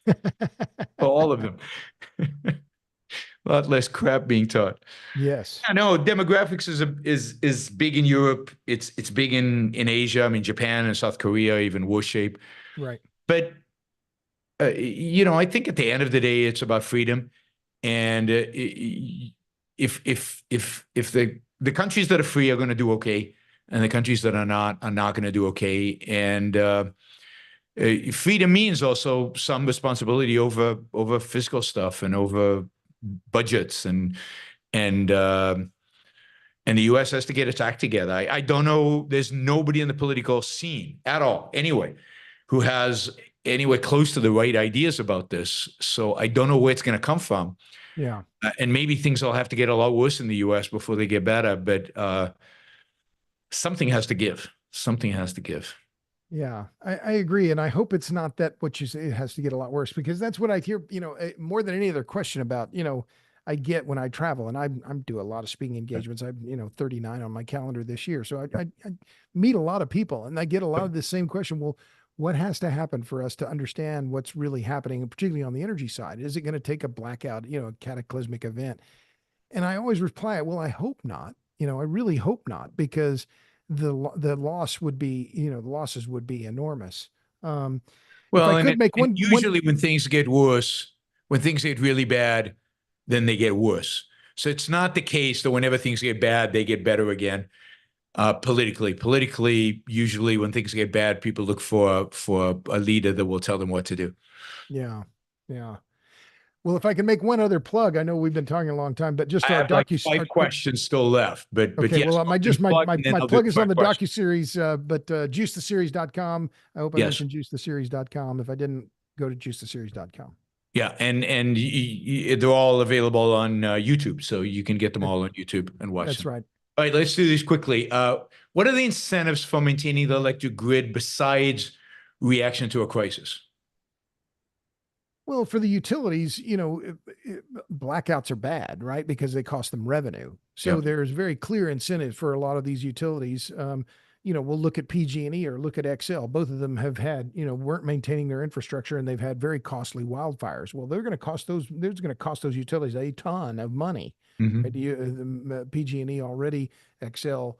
for all of them. A lot less crap being taught. Yes. I know demographics is big in Europe. It's big in Asia. I mean, Japan and South Korea are even worse shape. Right. But I think at the end of the day, it's about freedom. And if the countries that are free are going to do okay, and the countries that are not going to do okay. And freedom means also some responsibility over fiscal stuff and over budgets, and the U.S. has to get its act together. I don't know. There's nobody in the political scene at all, anyway, who has anywhere close to the right ideas about this. So I don't know where it's going to come from. Yeah. And maybe things will have to get a lot worse in the U.S. before they get better. But something has to give. Something has to give. Yeah, I agree. And I hope it's not that what you say, it has to get a lot worse, because that's what I hear, more than any other question about, I get when I travel, and I'm do a lot of speaking engagements. I'm, 39 on my calendar this year. So I meet a lot of people, and I get a lot of the same question. Well, what has to happen for us to understand what's really happening, particularly on the energy side? Is it going to take a blackout, a cataclysmic event? And I always reply, well, I hope not. I really hope not, because the loss would be, the losses would be enormous. Well, usually when things get worse, when things get really bad, then they get worse. So it's not the case that whenever things get bad, they get better again. Politically, usually when things get bad, people look for a leader that will tell them what to do. Yeah. Yeah. Well, if I can make one other plug, I know we've been talking a long time, but just I have like 5 questions still left. But yes, well, my plug is on the docuseries, but juicetheseries.com. I hope I mentioned juicetheseries.com. If I didn't, go to juicetheseries.com. Yeah, and they're all available on YouTube, so you can get them all on YouTube and watch That's them. right. All right, let's do this quickly. What are the incentives for maintaining the electric grid besides reaction to a crisis? Well, for the utilities, blackouts are bad, right? Because they cost them revenue. So Yep. there's very clear incentive for a lot of these utilities. We'll look at PG&E or look at XL. Both of them have had, weren't maintaining their infrastructure, and they've had very costly wildfires. Well, they're going to cost those utilities a ton of money. Mhm. Right? PG&E already, XL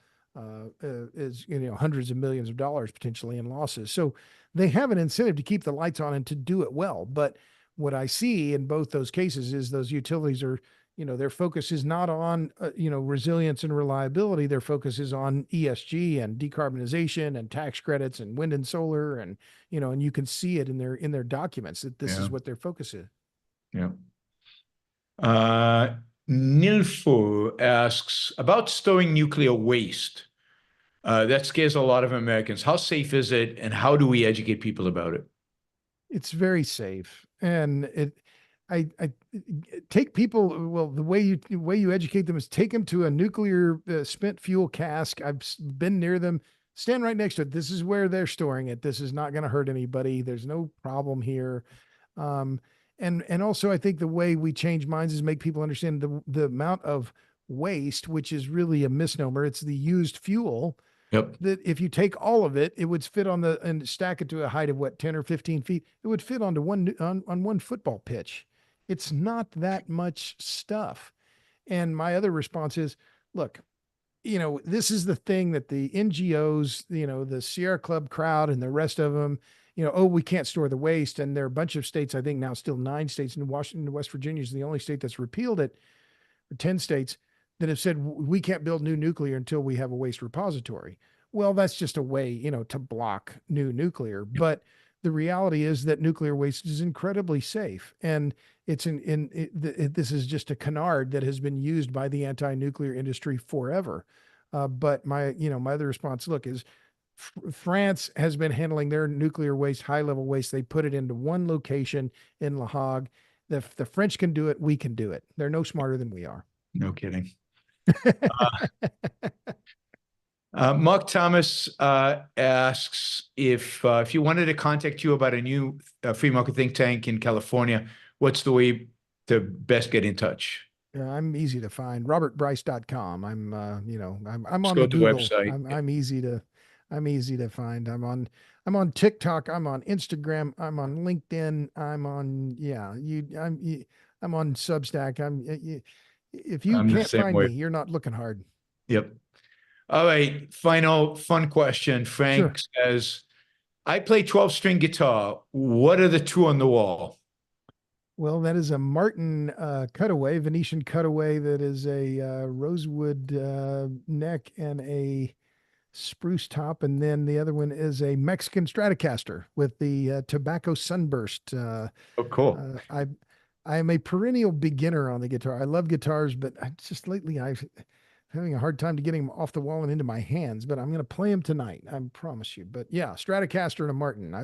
is hundreds of millions of dollars potentially in losses. So they have an incentive to keep the lights on and to do it well. But what I see in both those cases is those utilities are, their focus is not on, resilience and reliability. Their focus is on ESG and decarbonization and tax credits and wind and solar. And, and you can see it in their documents that this is what their focus is. Yeah. Nilfur asks about storing nuclear waste. That scares a lot of Americans. How safe is it, and how do we educate people about it? It's very safe, and I take people. Well, the way you educate them is take them to a nuclear spent fuel cask. I've been near them. Stand right next to it. This is where they're storing it. This is not going to hurt anybody. There's no problem here. And also, I think the way we change minds is make people understand the amount of waste, which is really a misnomer. It's the used fuel. Yep. That if you take all of it, it would fit and stack it to a height of 10 or 15 feet. It would fit onto on one football pitch. It's not that much stuff. And my other response is, look, this is the thing that the NGOs, the Sierra Club crowd and the rest of them, we can't store the waste. And there are a bunch of states, I think now still 9 states, in Washington, West Virginia is the only state that's repealed it, or 10 states that have said we can't build new nuclear until we have a waste repository. Well, that's just a way, to block new nuclear. But the reality is that nuclear waste is incredibly safe, and it's this is just a canard that has been used by the anti-nuclear industry forever. But my other response, look, is France has been handling their nuclear waste, high-level waste. They put it into one location in La Hague. If the French can do it, we can do it. They're no smarter than we are. No kidding. Mark Thomas asks if you wanted to contact you about a new free market think tank in California, what's the way to best get in touch? I'm easy to find. RobertBryce.com. I'm on Just the go to the Google. website. I'm easy to find. I'm on TikTok. I'm on Instagram. I'm on LinkedIn. I'm on Substack. If you can't find me, you're not looking hard. Yep. All right. Final fun question. Frank says, I play 12-string guitar. What are the 2 on the wall? Well, that is a Martin cutaway, Venetian cutaway. That is a rosewood neck and a spruce top. And then the other one is a Mexican Stratocaster with the tobacco sunburst. Oh, cool. I am a perennial beginner on the guitar. I love guitars, but lately I'm having a hard time to getting them off the wall and into my hands, but I'm going to play them tonight. I promise you. But yeah, Stratocaster and a Martin. I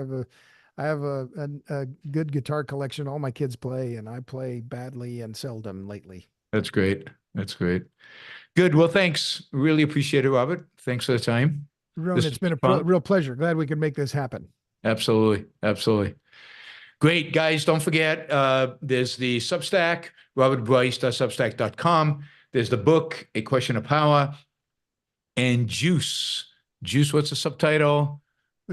have a good guitar collection. All my kids play, and I play badly and seldom lately. That's great. That's great. Good. Well, thanks. Really appreciate it, Robert. Thanks for the time. Ron, it's been a real pleasure. Glad we could make this happen. Absolutely. Absolutely. Great, guys. Don't forget, there's the Substack, robertbryce.substack.com. There's the book, A Question of Power, and Juice. Juice, what's the subtitle?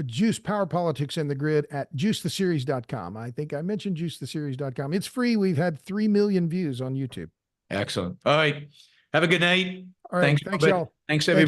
Juice, Power, Politics, and the Grid at juicetheseries.com. I think I mentioned juicetheseries.com. It's free. We've had 3 million views on YouTube. Excellent. All right. Have a good night. All right. Thanks, y'all. Thanks, everybody.